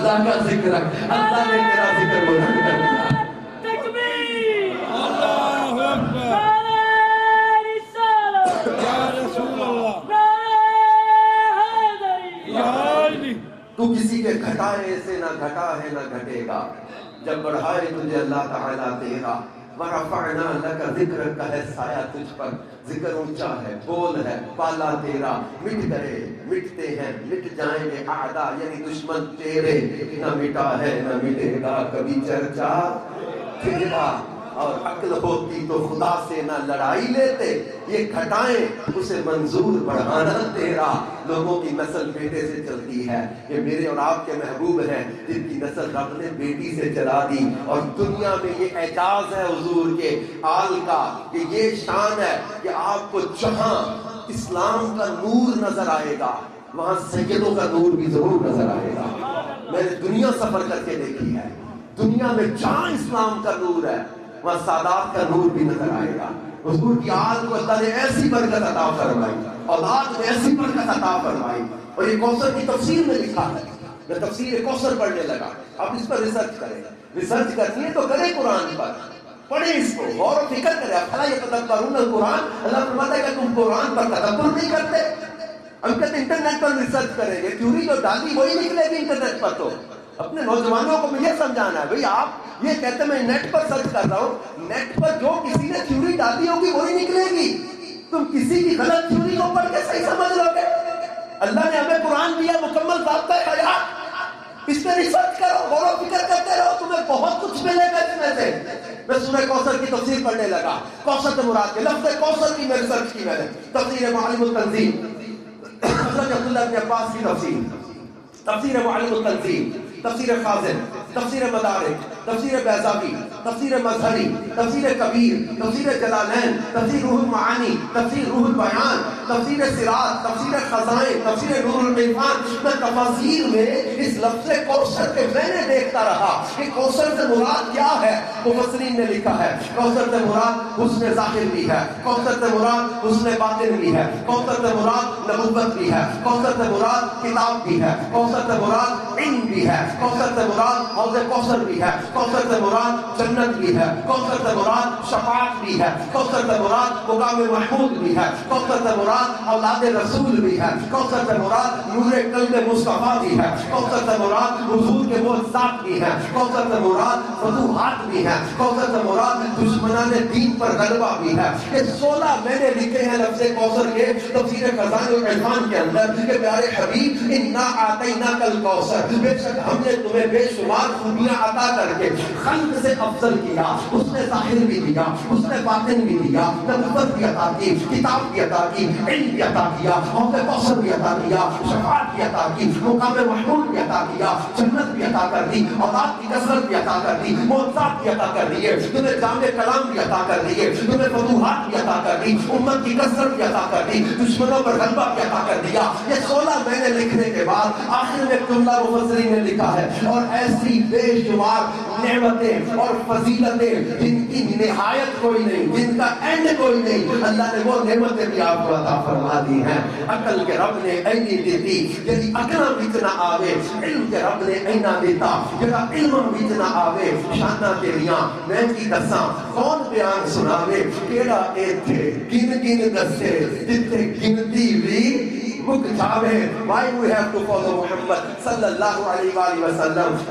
لک ذکرک، اللہ نے تیرا ذکر بلند کر دیا. تکبیر، اللہ اکبر، رسالت یا رسول اللہ، تو کسی کے گھٹائے سے نہ گھٹا ہے نہ گھٹے گا، جب بڑھائے تجھے اللہ تعالیٰ تیرا. ورفعنا لک ذکرک کا ہے سایہ تجھ پر، ذکر اونچا ہے، بول ہے، پالا تیرا. مٹ گئے، مٹتے ہیں، مٹ جائیں گے اعداء یعنی دشمن تیرے، نہ مٹا ہے نہ مٹے گا کبھی چرچا تیرا. اور عقل ہوتی تو خدا سے نہ لڑائی لیتے، یہ گھٹائیں اسے منظور بڑھانا تیرا. لوگوں کی نسل بیٹے سے چلتی ہے، یہ میرے اور آپ کے محبوب ہیں جن کی نسل رب نے بیٹی سے چلا دی. اور دنیا میں یہ اعجاز ہے حضور کے آل کا، کہ یہ شان ہے کہ آپ کو جہاں اسلام کا نور نظر آئے گا وہاں سیدوں کا نور بھی ضرور نظر آئے گا. میں نے دنیا سفر کر کے دیکھی ہے، دنیا میں جہاں اسلام کا نور ہے وہاں سادات کا نور بھی نظر آئے گا. حضور کی آل کو اللہ نے ایسی برکت عطا فرمائی، اولاد میں ایسی برکت عطا فرمائی. اور یہ کوثر کی تفسیر میں لکھا ہے، میں تفسیر کوثر پڑھنے لگا. آپ اس پر ریسرچ کریں، ریسرچ کرنی ہے تو کریں، قرآن پر پڑھیں، اس کو غور و فکر کریں. افلا یتدبرون القرآن، اللہ فرماتا ہے کہ تم قرآن پر تدبر نہیں کرتے. ہم کہتے انٹرنیٹ پر ریسرچ کریں گے، تھیوری جو ڈالی وہی نکلے گی انٹرنیٹ پر. تو اپنے نوجوانوں کو مجھے سمجھانا ہے، بھئی آپ یہ کہتے میں نیٹ پر سرچ کر رہا ہوں، نیٹ پر جو کسی نے تھیوری ڈالی ہوگی وہی نکلے گی. تم کسی کی غلط تھیوری کو پڑھ کے صحیح سمجھ لو گے. اللہ نے ہمیں قرآن دیا، مکمل ضابطہ حیات، اس پہ ریسرچ کرو، غور و فکر کرتے رہو، تمہیں بہت کچھ ملے گا اس میں سے. میں سورہ کوثر کی تفسیر پڑھنے لگا. کوثر سے مراد کے لفظ کوثر کی میں ریسرچ کی، میں نے تفسیر معالم التنزیل، حضرت عبداللہ بن عباس کی تفسیر، تفسیر معالم التنزیل، تفسیر خازن، تفسیر مدارک، تفسیر بیضاوی، تفسیر مظہری، تفسیر کبیر، تفسیر جلالین، تفسیر روح المعانی، تفسیر روح البیان، تفسیر سراج، تفسیر خزائن، تفسیر نور العرفان. میں تفاسیر میں اس لفظ کوثر کے میں نے دیکھتا رہا کہ کوثر سے مراد کیا ہے. مفسرین نے لکھا ہے کوثر سے مراد حسن ظاہر بھی ہے، کوثر سے مراد حسن باطن بھی ہے، کوثر سے مراد نبوت بھی ہے، کوثر سے مراد کتاب بھی ہے، کوثر سے مراد علم بھی ہے، کوثر سے مراد حوض کوثر بھی ہے، کوثر سے مراد جنت بھی ہے، کوثر سے مراد شفاعت بھی ہے، کوثر سے مراد مقام محمود بھی ہے، کوثر سے مراد اولاد رسول بھی ہے، کوثر سے مراد نور قلب مصطفیٰ بھی ہے، کوثر سے مراد حضور کے معجزات بھی ہے، کوثر سے مراد فتوحات بھی ہے، کوثر سے مراد دشمنان دین پر غلبہ بھی ہے. یہ 16 میں نے لکھے ہیں لفظ کوثر کے تفسیر خزائن العرفان کے اندر کہ پیارے حبیب انا اعطیناک الکوثر، بے شک ہم نے تمہیں بے شمار خوبیاں عطا کر کے خلق سے افضل کیا. اس نے ظاہر بھی دیا، اس نے باطن بھی دیا، نبوت بھی عطا کی، کتاب بھی عطا کی، علم بھی عطا کیا، حوض کوثر بھی عطا کیا، شفاعت بھی عطا کی، مقام محمود بھی عطا کیا، جنت بھی عطا کر دی، اولاد کی کثرت بھی عطا کر دی، معجزات بھی عطا کر دیے، تمہیں جامع کلام بھی عطا کر دیے، تمہیں فتوحات بھی عطا کر دی، امت کی کثرت بھی عطا کر دی، دشمنوں پر غلبہ بھی عطا کر دیا. یہ 16 مہینے لکھنے کے بعد آخر میں جملہ مفسرین نے لکھا ہے اور ایسی بے شمار نعمتیں اور فضیلتیں جن کی نہایت کوئی نہیں، جن کا اینڈ کوئی نہیں، اللہ نے وہ نعمتیں بھی آپ کو عطا فرما دی ہیں. عقل کے رب نے اینی دیتی یعنی عقل وچ نہ آوے، علم کے رب نے اینا دیتا جڑا علم وچ نہ آوے. شاناں تیریاں میں کی دساں کون بیان سناوے، کیڑا ایتھے گن گن دسے جتھے گنتی بھی book Javed, why we have to follow Muhammad sallallahu alaihi wasallam?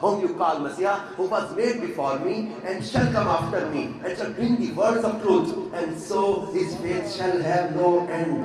whom you call Messiah, who was made before me and shall come after me and shall bring the words of truth, and so his faith shall have no end.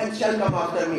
and shall come after me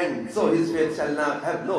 and so his faith shall not have no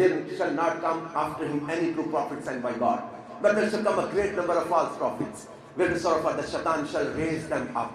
there shall not come after him any true prophet sent by God, but there shall come a great number of false prophets, wheresoever the shaitan shall raise them up।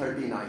39,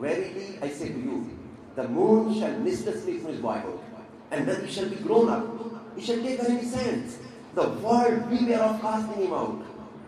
Verily I say to you, the moon shall miss the sleep from his boyhood, and then he shall be grown up, he shall take her in his hands, the world beware of casting him out।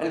and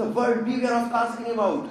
the world beware of casting him out,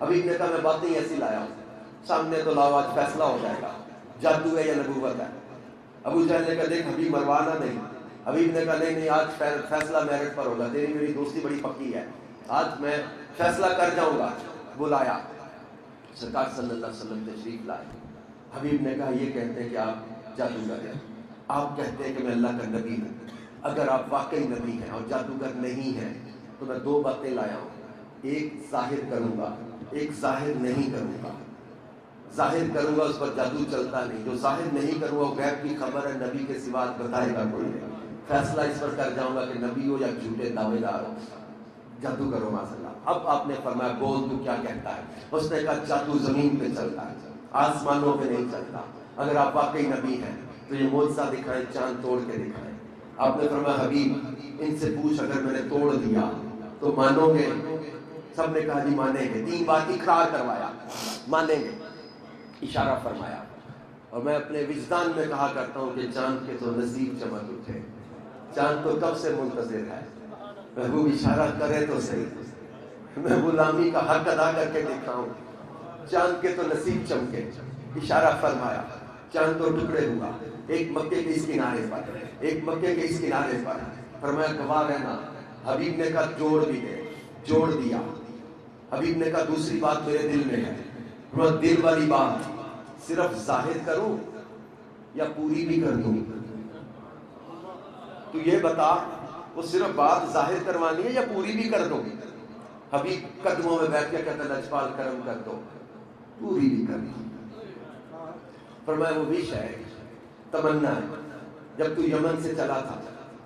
حبیب نے کہا میں باتیں ایسی لایا ہوں، سامنے تو لاؤ، آج فیصلہ ہو جائے گا، جادو ہے یا نبوت ہے۔ ابو جہل نے کہا دیکھ حبیب مروانا نہیں۔ حبیب نے کہا نہیں آج فیصلہ میرٹ پر ہوگا، تیری میری دوستی بڑی پکی ہے، آج میں فیصلہ کر جاؤں گا۔ بلایا، سرکار صلی اللہ علیہ وسلم تشریف لائے۔ حبیب نے کہا یہ کہتے ہیں کہ آپ جادوگر ہیں، آپ کہتے ہیں کہ میں اللہ کا نبی ہوں، اگر آپ واقعی نبی ہیں اور جادوگر نہیں ہیں تو میں دو باتیں لایا ہوں، ایک ظاہر کروں گا، ایک ظاہر نہیں کروں گا۔ ظاہر کروں گا اس پر جادو چلتا نہیں، جو ظاہر نہیں کروں گا وہ غیب کی خبر ہے، نبی کے سوا بتائے گا کوئی نہیں۔ فیصلہ اس پر کر جاؤں گا کہ نبی ہو یا جھوٹے دعوے دار ہو، جادو کرو ماشاء اللہ۔ اب آپ نے فرمایا بول تو کیا کہتا ہے؟ اس نے کہا جادو زمین پہ چلتا ہے، آسمانوں پہ نہیں چلتا، اگر آپ واقعی نبی ہیں تو یہ معجزہ دکھائیں، چاند توڑ کے دکھائیں۔ آپ نے فرمایا حبیب ان سے پوچھ اگر میں نے توڑ دیا تو مانو گے؟ سب نے کہا جی مانیں گے، 3 بار اقرار کروایا، مانیں گے، اشارہ فرمایا۔ اور میں اپنے وجدان میں کہا کرتا ہوں کہ چاند کے تو نصیب چمک اٹھے، چاند تو کب سے منتظر ہے، محبوب اشارہ کرے تو صحیح، میں غلامی کا حق ادا کر کے دیکھا ہوں، چاند کے تو نصیب چمکے، اشارہ فرمایا، چاند تو ٹکڑے ہوا، ایک مکے کے اس کنارے پر، ایک مکے کے اس کنارے پر، فرمایا گواہ رہنا۔ حبیب نے کہا جوڑ بھی دے، جوڑ دیا۔ حبیب نے کہا دوسری بات میرے دل میں ہے، میں دل والی بات صرف ظاہر کروں یا پوری بھی کر دوں؟ تو یہ بتا، وہ صرف بات ظاہر کروانی ہے یا پوری بھی کر دوں؟ حبیب قدموں میں بیٹھ کے کہتا لجپال کرم کر دو، پوری بھی کر دوں۔ فرمایا وہ وش ہے، تمنا ہے، جب تو یمن سے چلا تھا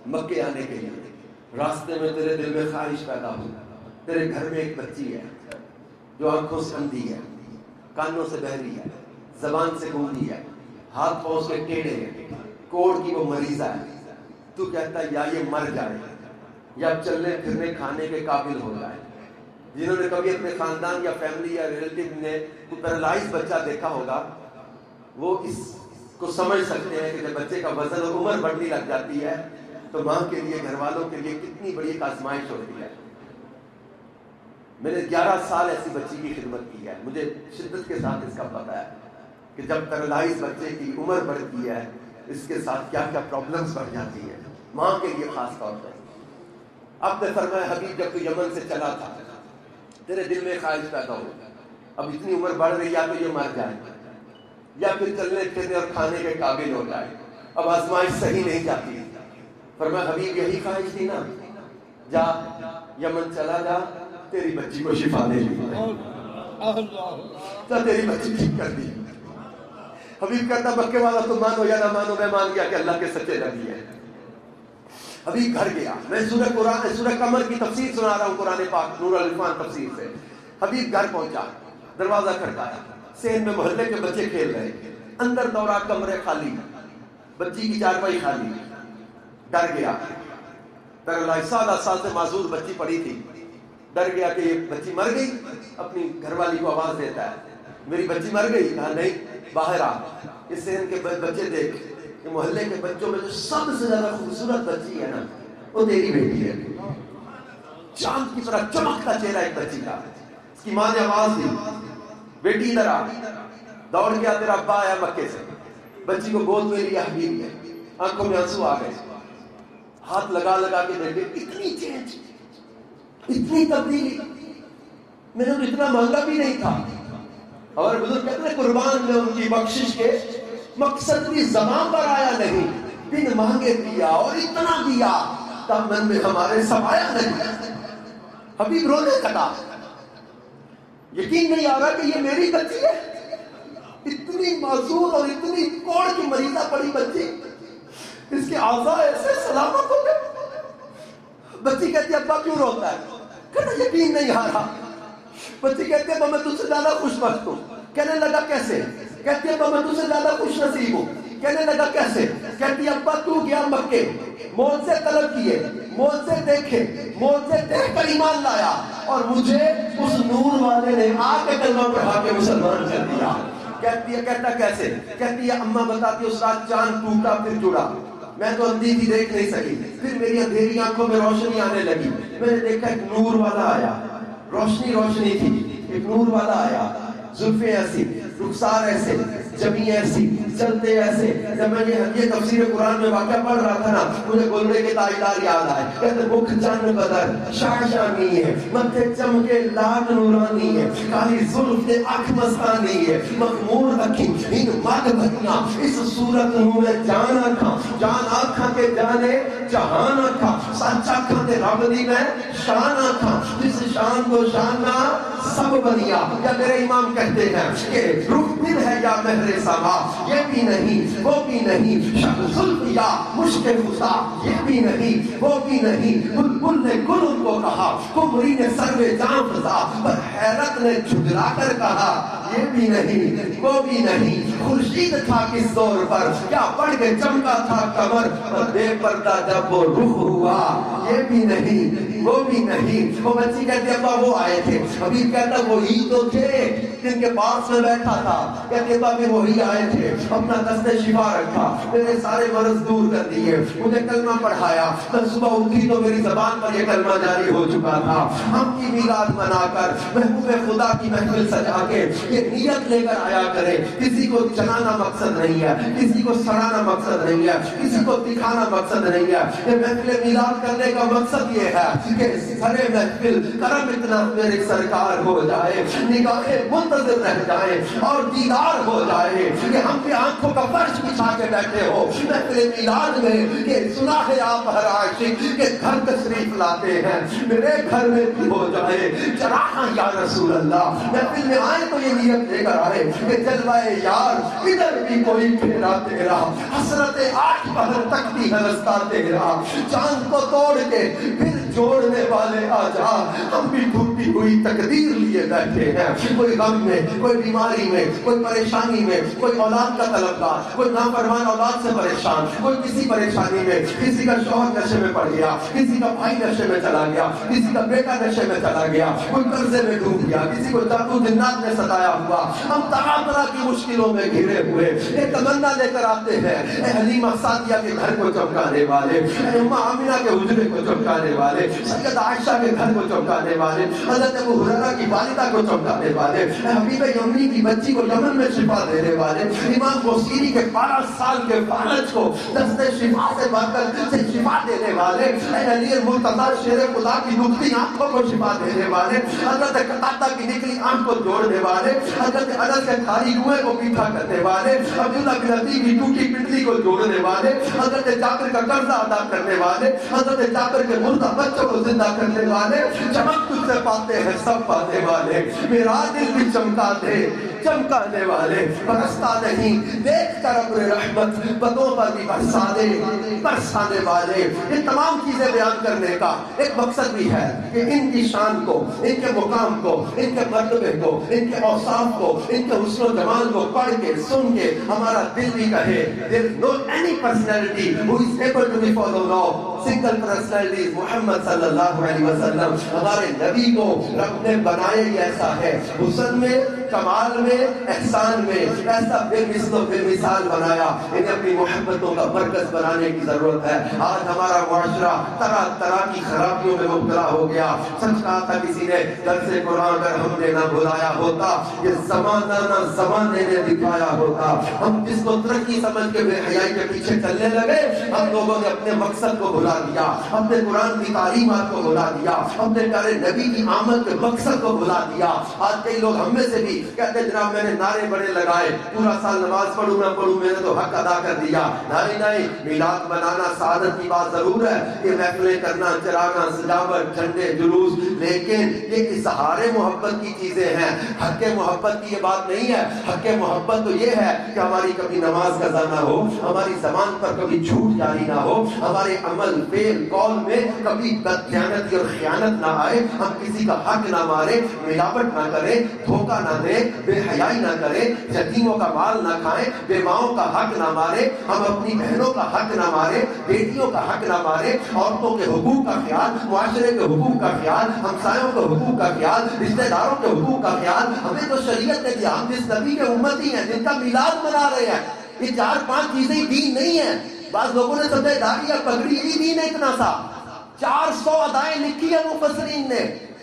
مکے آنے کے لیے، راستے میں تیرے دل میں خواہش پیدا ہوئی، تیرے گھر میں ایک بچی ہے جو آنکھوں سے اندھی ہے، کانوں سے بہری ہے، زبان سے گونگی ہے، ہاتھ پاؤں سے ٹیڑھے ہیں، کوڑ کی وہ مریضہ ہے، تو کہتا ہے یا یہ مر جائے یا چلنے پھرنے کھانے کے قابل ہو جائے۔ جنہوں نے کبھی اپنے خاندان یا فیملی یا ریلیٹیو نے کوئی پیرالائز بچہ دیکھا ہوگا وہ اس کو سمجھ سکتے ہیں کہ جب بچے کا وزن اور عمر بڑھنے لگ جاتی ہے تو ماں کے لیے، گھر والوں کے لیے کتنی بڑی ایک آزمائش ہوتی ہے۔ میں نے 11 سال ایسی بچی کی خدمت کی ہے، مجھے شدت کے ساتھ اس کا پتہ ہے کہ جب پیرالائز بچے کی عمر بڑھتی ہے اس کے ساتھ کیا کیا پرابلمز بڑھ جاتی ہیں، ماں کے لیے خاص طور پر۔ آپ نے فرمایا حبیب جب تو یمن سے چلا تھا تیرے دل میں خواہش پیدا ہو، اب اتنی عمر بڑھ رہی یا تو یہ مر جائے یا پھر چلنے پھرنے اور کھانے کے قابل ہو جائے، اب آزمائش صحیح نہیں جاتی۔ فرمایا حبیب یہی خواہش تھی نا، جا یمن چلا جا، تیری بچی کو شفا دے دی، تیری بچی ٹھیک کر دی۔ حبیب کہتا مکے والا تو مانو یا نہ مانو، میں مان گیا کہ اللہ کے سچے نبی ہے۔ حبیب گھر گیا، میں سورہ قمر کی تفسیر سنا رہا ہوں قرآن پاک نور العرفان تفسیر سے۔ حبیب گھر پہنچا، دروازہ کھٹکایا، سین میں محلے کے بچے کھیل رہے، اندر دورا، کمرے خالی، بچی کی چارپائی خالی۔ ڈر گیا، پیرالائز 7 سال سے معذور بچی پڑی تھی، ڈر گیا کہ یہ بچی مر گئی، اپنی گھر والی کو آواز دیتا ہے میری بچی مر گئی؟ کہا نہیں، باہر آ، اس سین کے بچے دیکھ، کہ محلے کے بچوں میں جو سب سے زیادہ خوبصورت بچی ہے نا وہ تیری بیٹی ہے، چاند کی طرح چمکتا چہرہ ایک بچی کا۔ اس کی ماں نے آواز دی بیٹی ادھر آ، دوڑ گیا، تیرا ابا آیا مکے سے، بچی کو گود میں لیا، حبیب نے آنکھوں میں آنسو آ گئے، ہاتھ لگا لگا کے دیکھے، اتنی چینج، اتنی تبدیلی میں نے تو اتنا مانگا بھی نہیں تھا۔ اور بزرگ کہتے ہیں قربان میں ان کی بخشش کے مقصد بھی زبان پر آیا نہیں، بن مانگے دیا اور اتنا دیا تب من میں ہمارے سمایا نہیں۔ حبیب رونے لگا، یقین نہیں آ رہا کہ یہ میری بچی ہے، اتنی معذور اور اتنی کوڑ کی مریضہ پڑی بچی، اس کے اعضاء ایسے سلامت ہو گئے۔ بچی کہتی ہے ابا کیوں روتا ہے؟ کہنا یقین نہیں آ رہا۔ بچی کہتی ہے ابا میں تجھ سے زیادہ خوش بخت ہوں۔ کہنے لگا کیسے؟ کہتی ہے ابا میں تجھ سے زیادہ خوش نصیب ہوں۔ کہنے لگا کیسے؟ کہتی ہے ابا تو گیا مکے، موت سے طلب کیے، موت سے دیکھے، موت سے دیکھ کر ایمان لایا، اور مجھے اس نور والے نے آ کے کلمہ پڑھا کے مسلمان کر دیا۔ کہتی ہے کہتا کیسے؟ کہتی ہے اماں بتاتی اس رات چاند ٹوٹا پھر جڑا، میں تو اندھی تھی دیکھ نہیں سکی، پھر میری اندھیری آنکھوں میں روشنی آنے لگی، میں نے دیکھا ایک نور والا آیا، روشنی روشنی تھی، ایک نور والا آیا، زلفیں ایسی، رخسار ایسے، جمی ایسی، چلتے ایسے. جب میں یہ تفسیر قرآن میں واقعہ پڑھ رہا تھا نا، مجھے گلرے کے تاجدار یاد آئے. کہتے مکھ چند بدر شاشانی ہے، متھے چمکے لال نورانی ہے، کالی زلف دے اکھ مستانی ہے، مخمور اکھی ان مگ بھریاں اس صورت میں جان آکھاں، جان آکھاں کے جانے جہان آکھاں، سچ آکھاں تے رب دی میں شان آکھاں، جس شان کو شاننا سب بنیا. یا میرے امام کہتے ہیں کہ رخ دل ہے یا مہر سما، یہ بھی نہیں وہ بھی نہیں، شب زلف یا مشک خدا، یہ بھی نہیں وہ بھی نہیں. بلبل نے گل ان کو کہا، قمری نے سرو جاں فضا، پر حیرت نے جھجلا کر کہا یہ بھی نہیں وہ بھی نہیں. خورشید تھا کس دور پر، کیا بڑھ کے چمکا تھا قمر، پر بے پردہ جب وہ رخ ہوا یہ بھی نہیں وہ بھی نہیں. وہ بچی کہتے ابا وہ آئے تھے، حبیب کہتا وہی تو تھے جن کے پاس میں بیٹھا تھا. کہتے ابا بھی وہی آئے تھے، اپنا دست شفا رکھا، میرے سارے مرض دور کر دیے، مجھے کلمہ پڑھایا. میں صبح اٹھی تو میری زبان پر یہ کلمہ جاری ہو چکا تھا. ہم کی میلاد منا کر محبوب خدا کی محفل سجا کے یہ نیت لے کر آیا کرے. کسی کو جلانا مقصد نہیں ہے، کسی کو سڑانا مقصد نہیں ہے، کسی کو دکھانا مقصد نہیں ہے. یہ محفل میلاد کرنے کا مقصد یہ ہے کہ سرے محفل کرم اتنا میرے سرکار ہو جائے، نگاہیں منتظر رہ جائیں اور دیدار ہو جائے کہ ہم بھی آنکھوں کا فرش بچھا کے بیٹھے ہو محفل میلاد میں کہ سنا ہے آپ ہر عاشق کہ گھر تشریف لاتے ہیں، میرے گھر میں بھی ہو جائے چراغاں یا رسول اللہ. محفل میں آئے تو یہ نیت لے کر آئے کہ جلوائے یار ادھر بھی کوئی پھیرا تیرا، حسرت آٹھ پہر تک بھی ہے رستہ تیرا، چاند کو توڑ کے پھر جوڑنے والے آ جا. ہم بھی ٹوٹی ہوئی تقدیر لیے بیٹھے ہیں، کوئی غم میں، کوئی بیماری میں، کوئی پریشانی میں، کوئی اولاد کا طلبگار، کوئی نافرمان اولاد سے پریشان، کوئی کسی پریشانی میں، کسی کا شوہر نشے میں پڑ گیا، کسی کا بھائی نشے میں چلا گیا، کسی کا بیٹا نشے میں چلا گیا، کوئی قرضے میں ڈوب گیا، کسی کو جادو جنات نے ستایا ہوا. ہم طرح طرح کی مشکلوں میں گھرے ہوئے ایک تمنا لے کر آتے ہیں. اے حلیمہ سعدیہ کے گھر کو چمکانے والے، اے اماں آمینہ کے حجرے کو چمکانے والے، سید عائشہ کے گھر کو چمکانے والے، حضرت ابو ہریرہ کی والدہ کو چمکانے والے، حبیب یمنی کی بچی کو یمن میں شفا دینے والے، امام بوصیری کے 12 سال کے فالج کو دست شفا سے برکت سے شفا دینے والے، علی المرتضی شیر خدا کی دکھتی آنکھوں کو شفا دینے والے، حضرت قتادہ کی نکلی آنکھ کو جوڑنے والے، حضرت انس کے کھاری روئے کو میٹھا کرنے والے، عبداللہ بن عتیق کی ٹوٹی پنڈلی کو جوڑنے والے، حضرت جابر کا قرضہ ادا کرنے والے، حضرت جابر کے مردہ بچوں کو زندہ کرنے والے. چمک تجھ سے پاتے ہیں سب پانے والے، میرا دل بھی چمکا دے چمکانے والے، برستا نہیں دیکھ کر اپنے رحمت بدوں پر بھی برسا دے برسانے والے. یہ تمام چیزیں بیان کرنے کا ایک مقصد بھی ہے کہ ان کی شان کو، ان کے مقام کو، ان کے مرتبے کو، ان کے اوصاف کو، ان کے حسن و جمال کو پڑھ کے سن کے ہمارا دل بھی کہے there is no any personality who is able to be followed now. Single personality is محمد صلی اللہ علیہ وسلم. ہمارے نبی کو رب نے بنایا ہی ایسا ہے، حسن میں، کمال میں، احسان میں، ایسا بے مثل و بے مثال بنایا. انہیں اپنی محبتوں کا مرکز بنانے کی ضرورت ہے. آج ہمارا معاشرہ طرح طرح کی خرابیوں میں مبتلا ہو گیا. سچ کہا تھا کسی نے، درس قرآن اگر ہم نے نہ بھلایا ہوتا، یہ زمانہ نہ زمانے نے دکھایا ہوتا. ہم جس کو ترقی سمجھ کے بے حیائی کے پیچھے چلنے لگے، ہم لوگوں نے اپنے مقصد کو بھلا دیا، اپنے قرآن کی تعلیمات کو بھلا دیا، اپنے پیارے نبی کی آمد کے مقصد کو بھلا دیا. آج کئی لوگ ہم میں سے بھی کہتے جناب میں نے نعرے بڑے لگائے، پورا سال نماز پڑھوں نہ پڑھوں میں نے تو حق ادا کر دیا. نہیں نہیں، میلاد منانا سعادت کی بات ضرور ہے، یہ محفلیں کرنا، چراغاں، سجاوٹ، جھنڈے، جلوس، لیکن یہ اظہار محبت کی چیزیں ہیں. حق محبت کی یہ بات نہیں ہے. حق محبت تو یہ ہے کہ ہماری کبھی نماز قضا نہ ہو، ہماری زبان پر کبھی جھوٹ جاری نہ ہو، ہمارے عمل فعل قول میں کبھی بدخیانتی اور خیانت نہ آئے، ہم کسی کا حق نہ مارے، ملاوٹ نہ کریں، دھوکہ نہ دیں، بے حیائی نہ کریں، یتیموں کا مال نہ کھائیں، بیواؤں کا حق نہ مارے، ہم اپنی بہنوں کا حق نہ مارے، بیٹیوں کا حق نہ مارے، عورتوں کے حقوق کا خیال، معاشرے کے حقوق کا خیال، ہمسایوں کے حقوق کا خیال، رشتہ داروں کے حقوق کا خیال. ہمیں تو شریعت نے دیا. ہم جس نبی کے امتی ہیں، جن کا میلاد منا رہے ہیں، یہ 4-5 چیزیں دین نہیں ہیں. بعض لوگوں نے سمجھا داڑھی یا پگڑی یہی دین ہے اتنا سا. 400 ادائیں لکھی ہیں مفسرین نے.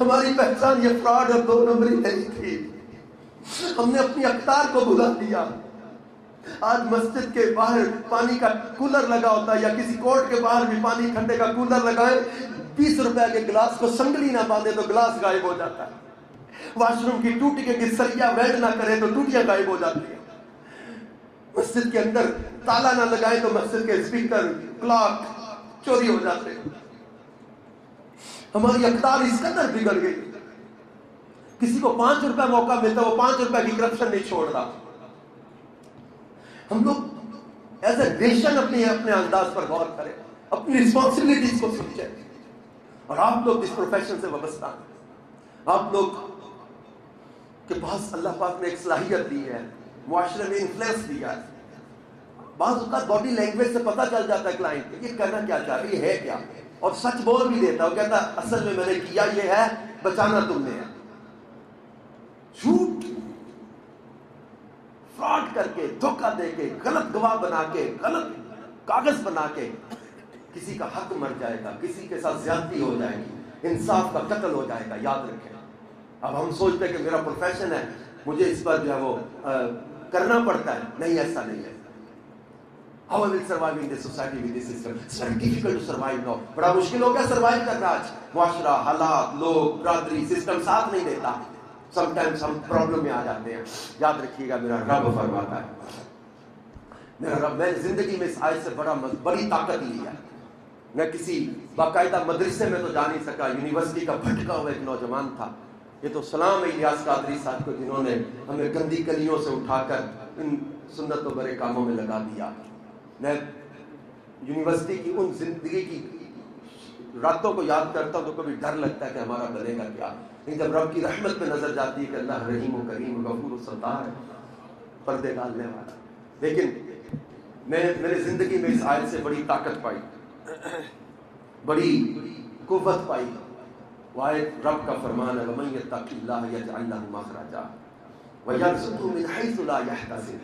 ہماری پہچان یہ فراڈ اور 2 نمبری نہیں تھی. ہم نے اپنی اقدار کو بھلا دیا. آج مسجد کے باہر پانی کا کولر لگا ہوتا ہے، یا کسی کورٹ کے باہر بھی پانی ٹھنڈے کا کولر لگائے، 20 روپے کے گلاس کو سنگلی نہ باندھے تو گلاس غائب ہو جاتا ہے. واش روم کی ٹوٹی کے سریا ویلڈ نہ کرے تو ٹوٹیاں غائب ہو جاتی ہیں. مسجد کے اندر تالا نہ لگائے تو مسجد کے اسپیکر کلاک چوری ہو جاتے ہیں. ہماری اقدار اس قدر بگڑ گئی. کسی کو 5 روپے موقع ملتا وہ 5 روپے کی کرپشن نہیں چھوڑ رہا. ہم لوگ ایز اے نیشن اپنے انداز پر غور کریں، اپنی رسپانسبلٹیز کو سمجھیں. اور آپ لوگ اس پروفیشن سے وابستہ ہیں، آپ لوگ کے پاس اللہ پاک نے ایک صلاحیت دی ہے، معاشرے میں انفلوئنس دیا ہے. بعض اوقات باڈی لینگویج سے پتہ چل جاتا ہے کلائنٹ کہ یہ کرنا کیا چاہ رہی ہے کیا، اور سچ بول بھی دیتا ہے. وہ کہتا ہے اصل میں نے کیا یہ ہے، بچانا تم نے ہے. جھوٹ فراڈ کر کے، دھوکہ دے کے، غلط گواہ بنا کے، غلط کاغذ بنا کے کسی کا حق مر جائے گا، کسی کے ساتھ زیادتی ہو جائے گی، انصاف کا قتل ہو جائے گا. یاد رکھیں. اب ہم سوچتے ہیں کہ میرا پروفیشن ہے، مجھے اس پر جو ہے وہ کرنا پڑتا ہے. نہیں، ایسا نہیں ہے. How I will survive in this society with this system? It's very difficult to survive now. بڑا مشکل ہو گیا سروائیو کرنا. آج معاشرہ، حالات، لوگ، برادری، سسٹم ساتھ نہیں دیتا. سم ٹائمز ہم پرابلم میں آ جاتے ہیں. یاد رکھیے گا میرا رب فرماتا ہے، میرا رب، میں نے زندگی میں اس آیت سے بڑی طاقت لی ہے. میں کسی باقاعدہ مدرسے میں تو جا نہیں سکا، یونیورسٹی کا بھٹکا ہوا ایک نوجوان تھا. یہ تو سلام ہے الیاس قادری صاحب کو، جنہوں نے ہمیں گندی کلیوں سے اٹھا کر ان سنت و برے کاموں میں لگا دیا. میں یونیورسٹی کی ان زندگی کی راتوں کو یاد کرتا ہوں تو کبھی ڈر لگتا ہے کہ ہمارا بنے گا کیا. لیکن جب رب کی رحمت پہ نظر جاتی ہے کہ اللہ رحیم و کریم و غفور و ستار ہے، پردے ڈالنے والا. لیکن میں نے زندگی میں اس آیت سے بڑی طاقت پائی، بڑی قوت پائی. وہ آیت رب کا فرمان ہے، وَمَن يَتَّقِ اللَّهَ يَجْعَل لَّهُ مَخْرَجًا وَيَرْزُقْهُ مِنْ حَيْثُ لَا يَحْتَسِبُ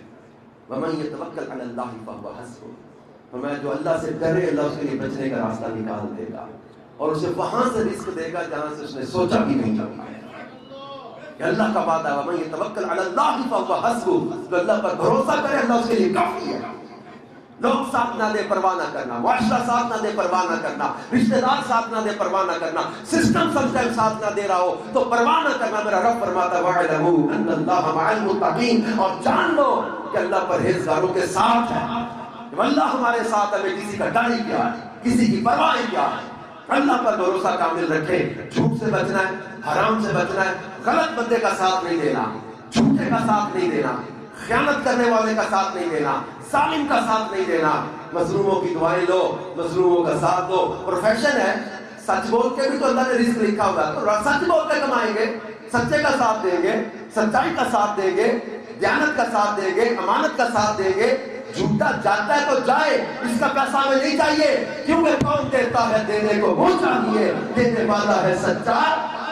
وَمَن يَتَوَكَّلْ عَلَى اللَّهِ فَهُوَ حَسْبُهُ. فرمایا جو اللہ سے ڈرے اللہ اس کے لیے بچنے کا راستہ نکال دے گا، اور اسے وہاں سے رزق دے گا جہاں سے اس نے سوچا بھی نہیں تھا. یہ اللہ کا وعدہ ہے، وَمَن يَتَوَكَّلْ عَلَى اللَّهِ فَهُوَ حَسْبُهُ. جو اللہ پر بھروسہ کرے اللہ اس کے لیے کافی ہے. لوگ ساتھ نہ دے پرواہ نہ کرنا، معاشرہ ساتھ نہ دے پرواہ نہ کرنا، رشتہ دار ساتھ نہ دے پرواہ نہ کرنا، سسٹم سم ٹائم ساتھ نہ دے رہا ہو تو پرواہ نہ کرنا. میرا رب فرماتا ہے وَاعْلَمُوا أَنَّ اللَّهَ مَعَ الْمُتَّقِينَ. اور جان لو کہ اللہ پرہیزگاروں کے ساتھ ہے. جب اللہ ہمارے ساتھ، ہمیں کسی کا ڈر ہی کیا ہے، کسی کی پرواہ ہی کیا ہے. اللہ پر بھروسہ کامل رکھے. جھوٹ سے بچنا ہے، حرام سے بچنا ہے، غلط بندے کا ساتھ نہیں دینا، جھوٹے کا ساتھ نہیں دینا، خیانت کرنے والے کا ساتھ نہیں دینا، ظالم کا ساتھ نہیں دینا. مظلوموں کی دعائیں لو، مظلوموں کا ساتھ دو. پروفیشن ہے، سچ بول کے بھی تو اللہ نے رزق لکھا ہوا ہے، تو سچ بول کے کمائیں گے، سچے کا ساتھ دیں گے، سچائی کا ساتھ دیں گے، دیانت کا ساتھ دیں گے، امانت کا ساتھ دیں گے. جھوٹا جاتا ہے تو جائے، اس کا پیسہ ہمیں نہیں چاہیے، کیونکہ کون دیتا ہے دینے کو وہ چاہیے، دینے والا ہے سچا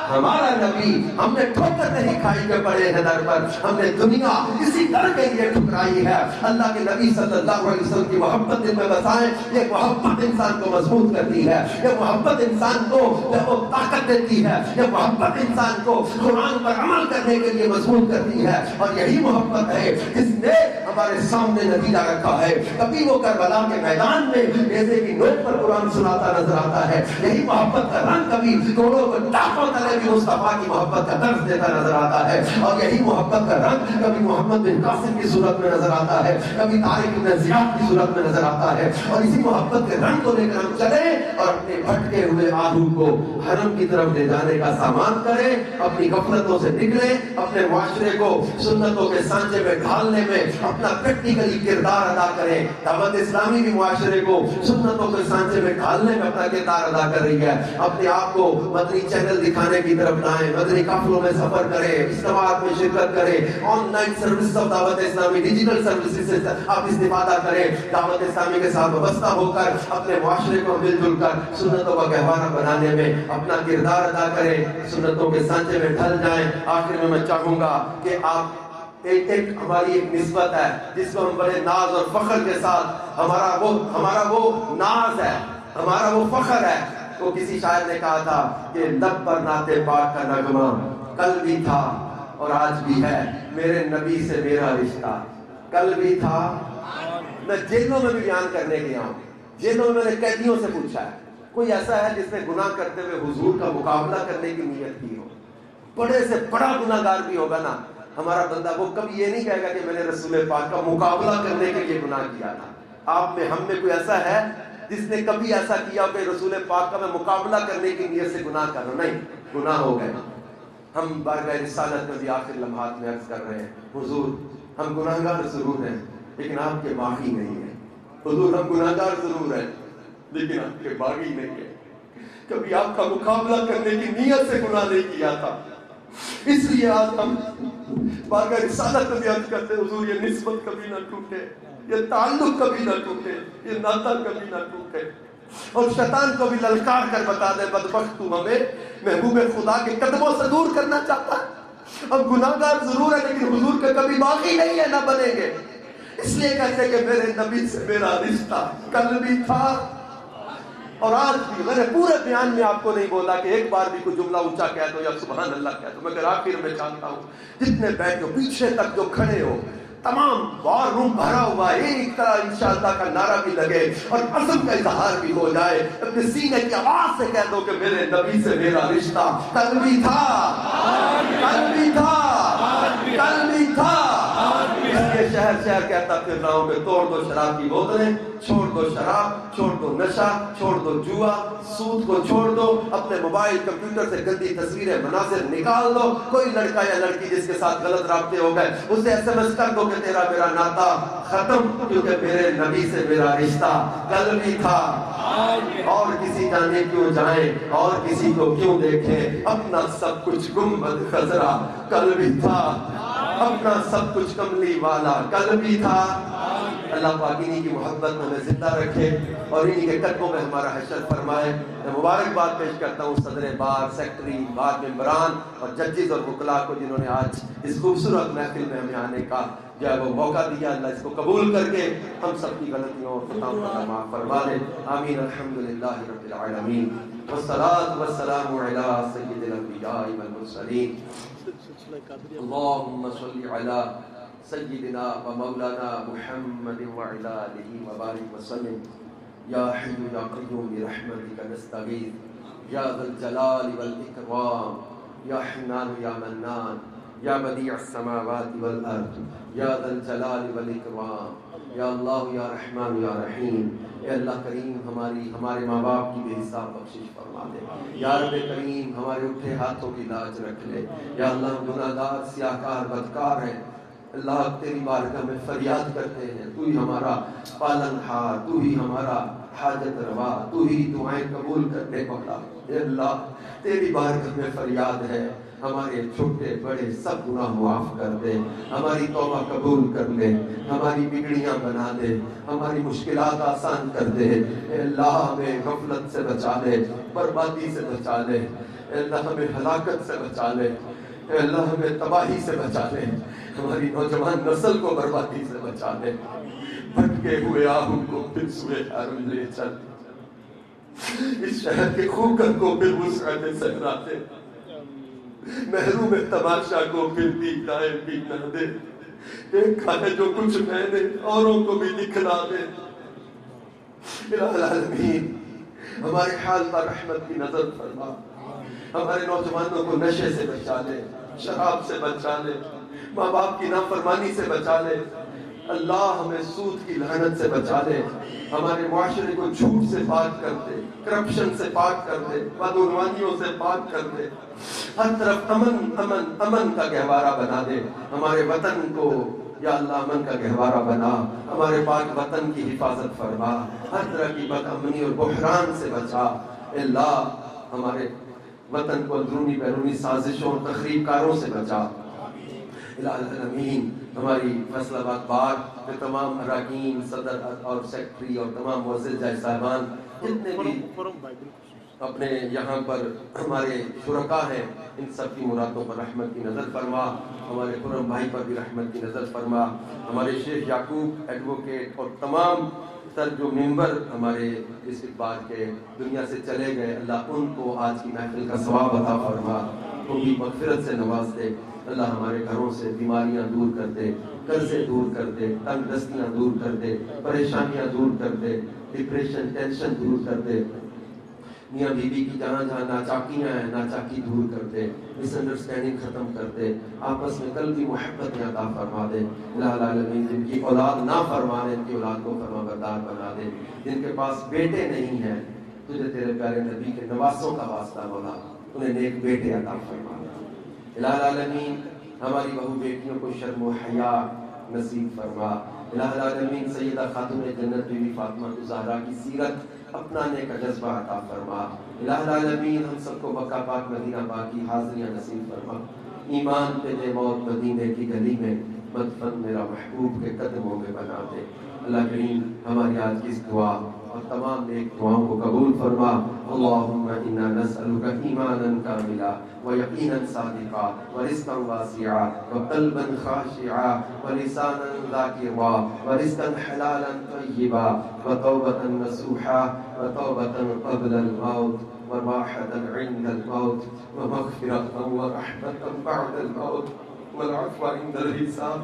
ہمارا نبی. ہم نے ٹھوکر نہیں کھائی کے پڑے ہیں در پر، ہم نے دنیا اسی در کے لیے ٹھکرائی ہے. اللہ کے نبی صلی اللہ علیہ وسلم کی محبت دل میں بسائیں. یہ محبت انسان کو مضبوط کرتی ہے، یہ محبت انسان کو وہ طاقت دیتی ہے، یہ محبت انسان کو قرآن پر عمل کرنے کے لیے مضبوط کرتی ہے. اور یہی محبت ہے جس نے ہمارے سامنے نتیجہ رکھا ہے. کبھی وہ کربلا کے میدان میں نیزے کی نوک پر قرآن سناتا نظر آتا ہے. یہی محبت کا رنگ کبھی کوڑوں کو ٹاپوں تلے بھی مصطفیٰ کی محبت کا درس دیتا نظر آتا ہے. اور یہی محبت کا رنگ کبھی محمد بن قاسم کی صورت میں نظر آتا ہے، کبھی طارق بن زیاد کی صورت میں نظر آتا ہے. اور اسی محبت کے رنگ کو لے کر ہم چلیں اور اپنے بھٹکے ہوئے آہو کو حرم کی طرف لے جانے کا سامان کریں، اپنی غفلتوں سے نکلیں، اپنے معاشرے کو سنتوں کے سانچے میں ڈھالنے میں اپنا پریکٹیکلی کردار ادا کریں. دعوت اسلامی بھی معاشرے کو سنتوں کے سانچے میں ڈھالنے میں اپنا کردار ادا کر رہی ہے. اپنے آپ کو مدنی چینل دکھانے کی طرف لائیں، مدنی قافلوں میں سفر کریں، اجتماعات میں شرکت کریں، آن لائن سروس آف دعوت اسلامی، ڈیجیٹل سروسز سے آپ استفادہ کریں. دعوت اسلامی کے ساتھ وابستہ ہو کر اپنے معاشرے کو مل جل کر سنتوں کا گہوارہ بنانے میں اپنا کردار ادا کریں، سنتوں کے سانچے میں ڈھل جائیں. آخر میں چاہوں گا کہ آپ ایک ہماری ایک نسبت ہے جس کو ہم بڑے ناز اور فخر کے ساتھ، ہمارا وہ ناز ہے، ہمارا وہ فخر ہے، وہ کسی شاعر نے کہا تھا کہ لب پر نعت پاک کا نغمہ کل بھی تھا اور آج بھی ہے، میرے نبی سے میرا رشتہ کل بھی تھا۔ میں جیلوں میں بھی بیان کرنے گیا ہوں، جیلوں میں نے قیدیوں سے پوچھا ہے کوئی ایسا ہے جس نے گناہ کرتے ہوئے حضور کا مقابلہ کرنے کی نیت کی ہو؟ بڑے سے بڑا گناہ گار بھی ہوگا نا ہمارا بندہ، وہ کبھی یہ نہیں کہے گا کہ میں نے رسول پاک کا مقابلہ کرنے کے لیے گناہ کیا تھا۔ آپ میں ہم میں کوئی ایسا ہے جس نے کبھی ایسا کیا کہ رسول پاک کا میں مقابلہ کرنے کی نیت سے گناہ کر رہا ہوں؟ نہیں، گناہ ہو گئے۔ ہم بارگاہ رسالت میں بھی آخر لمحات میں عرض کر رہے ہیں حضور ہم گناہگار ضرور ہیں لیکن آپ کے باغی نہیں ہیں۔ حضور ہم گناہگار ضرور ہیں لیکن آپ کے باغی نہیں ہیں، کبھی آپ کا مقابلہ کرنے کی نیت سے گناہ نہیں کیا تھا، اس لیے آج ہم بارگاہ رسالت میں بھی عرض کرتے ہیں حضور یہ نسبت کبھی نہ ٹوٹے، یہ تعلق کبھی نہ ٹوٹے، یہ ناطہ کبھی نہ ٹوٹے۔ اور شیطان کو بھی للکار کر بتا دے بدبخت تو ہمیں محبوب خدا کے قدموں سے دور کرنا چاہتا ہے، ہم گناہگار ضرور ہیں لیکن حضور کے کبھی باقی نہیں ہے، نہ بنیں گے۔ اس لیے کہتے کہ میرے نبی سے میرا رشتہ کل بھی تھا اور آج بھی۔ میں نے پورے بیان میں آپ کو نہیں بولا کہ ایک بار بھی کوئی جملہ اونچا کہہ دو یا سبحان اللہ کہہ دو، مگر آخر میں چاہتا ہوں جتنے بیٹھے ہو پیچھے تک جو کھڑے ہو تمام وار روم بھرا ہوا ایک طرح انشاءاللہ کا نعرہ بھی لگے اور عزم کا اظہار بھی ہو جائے، اپنے سینے کی آواز سے کہہ دو کہ میرے نبی سے میرا رشتہ کل بھی تھا، کل بھی تھا، کل بھی تھا۔ اس لیے شہر شہر کہتا پھر رہا ہوں کہ توڑ دو شراب کی بوتلیں، چھوڑ دو شراب، چھوڑ دو نشہ، چھوڑ دو جوا، سود کو چھوڑ دو، اپنے موبائل کمپیوٹر سے گندی تصویریں مناظر نکال دو۔ کوئی لڑکا یا لڑکی جس کے ساتھ غلط رابطے ہو گئے اسے ایس ایم ایس کر دو کہ تیرا میرا ناطہ ختم، کیونکہ میرے نبی سے میرا رشتہ کل بھی تھا۔ اور کسی جانے کیوں جائیں اور کسی کو کیوں دیکھیں، اپنا سب کچھ گنبد خضرا کل بھی تھا، اپنا سب کچھ کملی والا کل بھی تھا۔ اللہ پاک انہی کی محبت میں ہمیں زندہ رکھے اور انہی کے قدموں میں ہمارا حشر فرمائے۔ میں مبارکباد پیش کرتا ہوں صدر بار، سیکٹری، بار ممبران اور ججز اور وکلاء کو جنہوں نے آج اس خوبصورت محفل میں ہمیں آنے کا جو ہے وہ موقع دیا۔ اللہ اس کو قبول کر کے ہم سب کی غلطیوں اور خطاؤں کو معاف فرما دے، آمین۔ الحمدللہ رب العالمین والصلاة والسلام علی سید الانبیاء والمرسلین، اللہم صلی علی سیدنا و مولانا محمد وعلی آلہ وبارک وسلم۔ یا حی یا قیوم برحمتک نستغیث یا ذا الجلال والاکرام یا حنان یا منان یا بدیع السماوات والارض یا ذا الجلال والاکرام یا اللہ یا رحمان یا رحیم۔ اے اللہ کریم ہمارے ماں باپ کی بے حساب بخشش فرما دے، یا رب کریم ہمارے اٹھے ہاتھوں کی لاج رکھ لے۔ یا اللہ ہم گناہ گار، سیاہکار، بدکار ہیں، اللہ تیری بارگاہ میں فریاد کرتے ہیں، تو ہی ہمارا پالن ہار، تو ہی ہمارا حاجت روا، تو ہی دعائیں قبول کرنے والا۔ اے اللہ تیری بارگاہ میں فریاد ہے، ہمارے چھوٹے بڑے سب گناہ معاف کر دے، ہماری توبہ قبول کر لے، ہماری بگڑیاں بنا دے، ہماری مشکلات آسان کر دے۔ اے اللہ ہمیں غفلت سے بچا لے، بربادی سے بچا لے، اے اللہ ہمیں ہلاکت سے بچا لے، اے اللہ ہمیں تباہی سے بچا لے، ہماری نوجوان نسل کو بربادی سے بچا لے۔ بھٹکے ہوئے آہوں کو پھر سوئے حرم لے چل، اس شہر کے خوکر کو پھر وسعت صحرا دے، محروم تماشا کو پھر دیدائے بینا دے۔ دیکھا ہے جو کچھ میں نے اوروں کو بھی دکھلا دے۔ الہ العالمین ہمارے حال پر رحمت کی نظر فرما، ہمارے نوجوانوں کو نشے سے بچا لے، شراب سے بچا لے، ماں باپ کی نافرمانی سے بچا لے، اللہ ہمیں سود کی لعنت سے بچا لے، ہمارے معاشرے کو جھوٹ سے پاک کر دے، کرپشن سے پاک کر دے، بدعنوانیوں سے پاک کر دے، ہر طرف امن امن امن کا گہوارہ بنا دے، ہمارے وطن کو یا اللہ امن کا گہوارہ بنا، ہمارے پاک وطن کی حفاظت فرما، ہر طرح کی بد امنی اور بحران سے بچا۔ اے اللہ ہمارے وطن کو اندرونی بیرونی سازشوں اور تخریب کاروں سے بچا۔ الہ العالمین ہماری فیصل آباد بار کے تمام اراکین، صدر اور سیکٹری اور تمام معزز جج صاحبان جتنے بھی اپنے یہاں پر ہمارے شرکا ہیں، ان سب کی مرادوں پر رحمت کی نظر فرما، ہمارے خرم بھائی پر بھی رحمت کی نظر فرما، ہمارے شیخ یعقوب ایڈوکیٹ اور تمام تر جو ممبر ہمارے اس بار کے دنیا سے چلے گئے، اللہ ان کو آج کی محفل کا ثواب عطا فرما، ان کی مغفرت سے نواز دے۔ اللہ ہمارے گھروں سے بیماریاں دور کر دے، قرضے دور کر دے، تنگ دستیاں دور کر دے، پریشانیاں دور کر دے، ڈپریشن ٹینشن دور کر دے، میاں بیوی کی جہاں جہاں ناچاکیاں ہیں ناچاکی دور کر دے، مس انڈرسٹینڈنگ ختم کر دے، آپس میں قلبی محبت عطا فرما دے۔ الہ العالمین جن کی اولاد نہ فرمانے ان کی اولاد کو فرما بردار بنا دے، جن کے پاس بیٹے نہیں ہیں تجھے تیرے پیارے نبی کے نواسوں کا واسطہ مولا انہیں نیک بیٹے عطا فرما دے۔ الہ العالمین ہماری بہو بیٹیوں کو شرم و حیا نصیب فرما۔ الہ العالمین سیدہ خاتون جنت بی بی فاطمہ الزہرا کی سیرت اپنانے کا جذبہ عطا فرما۔ الہ العالمین ہم سب کو مکہ پاک مدینہ پاک کی حاضریاں نصیب فرما۔ ایمان پہ دے موت مدینے کی گلی میں، مدفن میرا محبوب کے قدموں میں بنا دے۔ اللہ کریم ہماری آج کی اس دعا اور تمام نیک دعاؤں کو قبول فرما۔ اللہم انا نسألک ایمانا کاملا ویقینا صادقا ورزقا واسعا وقلبا خاشعا ولسانا ذاکرا ورزقا حلالا طیبا وتوبة نصوحا وتوبة قبل الموت وراحة عند الموت ومغفرة ورحمة بعد الموت والعفو عند الحساب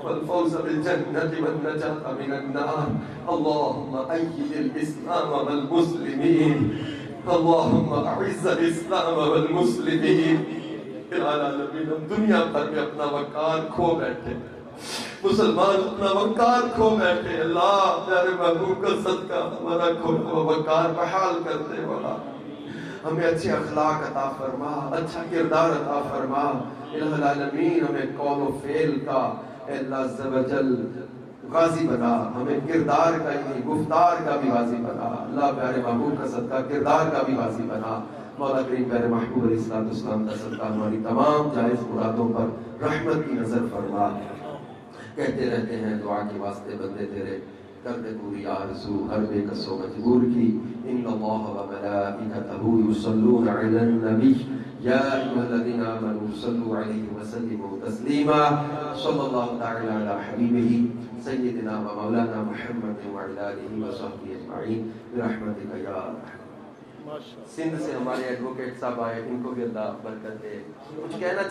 والفوز بالجنة والنجاة من النار۔ اللهم أيد الإسلام والمسلمين، اللهم أعز الإسلام والمسلمين۔ العالمین ہم دنیا بھر میں اپنا وقار کھو بیٹھے، مسلمان اپنا وقار کھو بیٹھے، اللہ پیارے محبوب کا صدقہ ہمارا کھونا وقار بحال کرتے والا، ہمیں اچھے اخلاق عطا فرما، اچھا کردار عطا فرما۔ الہ العالمین ہمیں قول و فعل کا اے اللہ عز و جل غازی بنا، ہمیں کردار کا ہی گفتار کا بھی غازی بنا، اللہ پیارے محبوب کا صدقہ کردار کا بھی غازی بنا۔ مولا کریم پیارے محبوب علیہ الصلوۃ والسلام کا صدقہ ہماری تمام جائز مرادوں پر رحمت کی نظر فرما۔ کہتے رہتے ہیں دعا کے واسطے بندے تیرے، کر دے پوری آرزو ہر بے کس و مجبور کی۔ ان اللہ و ملائکتہ یصلون علی النبی یا ایھا الذین آمنوا صلوا علیہ وسلموا تسلیما۔ صلی اللہ تعالی علی حبیبہ سیدنا و مولانا محمد وعلی آلہ وصحبہ اجمعین برحمتک یا ارحم۔ سندھ سے ہمارے ایڈوکیٹ صاحب آئے، ان کو بھی اللہ برکت دے۔ کچھ کہنا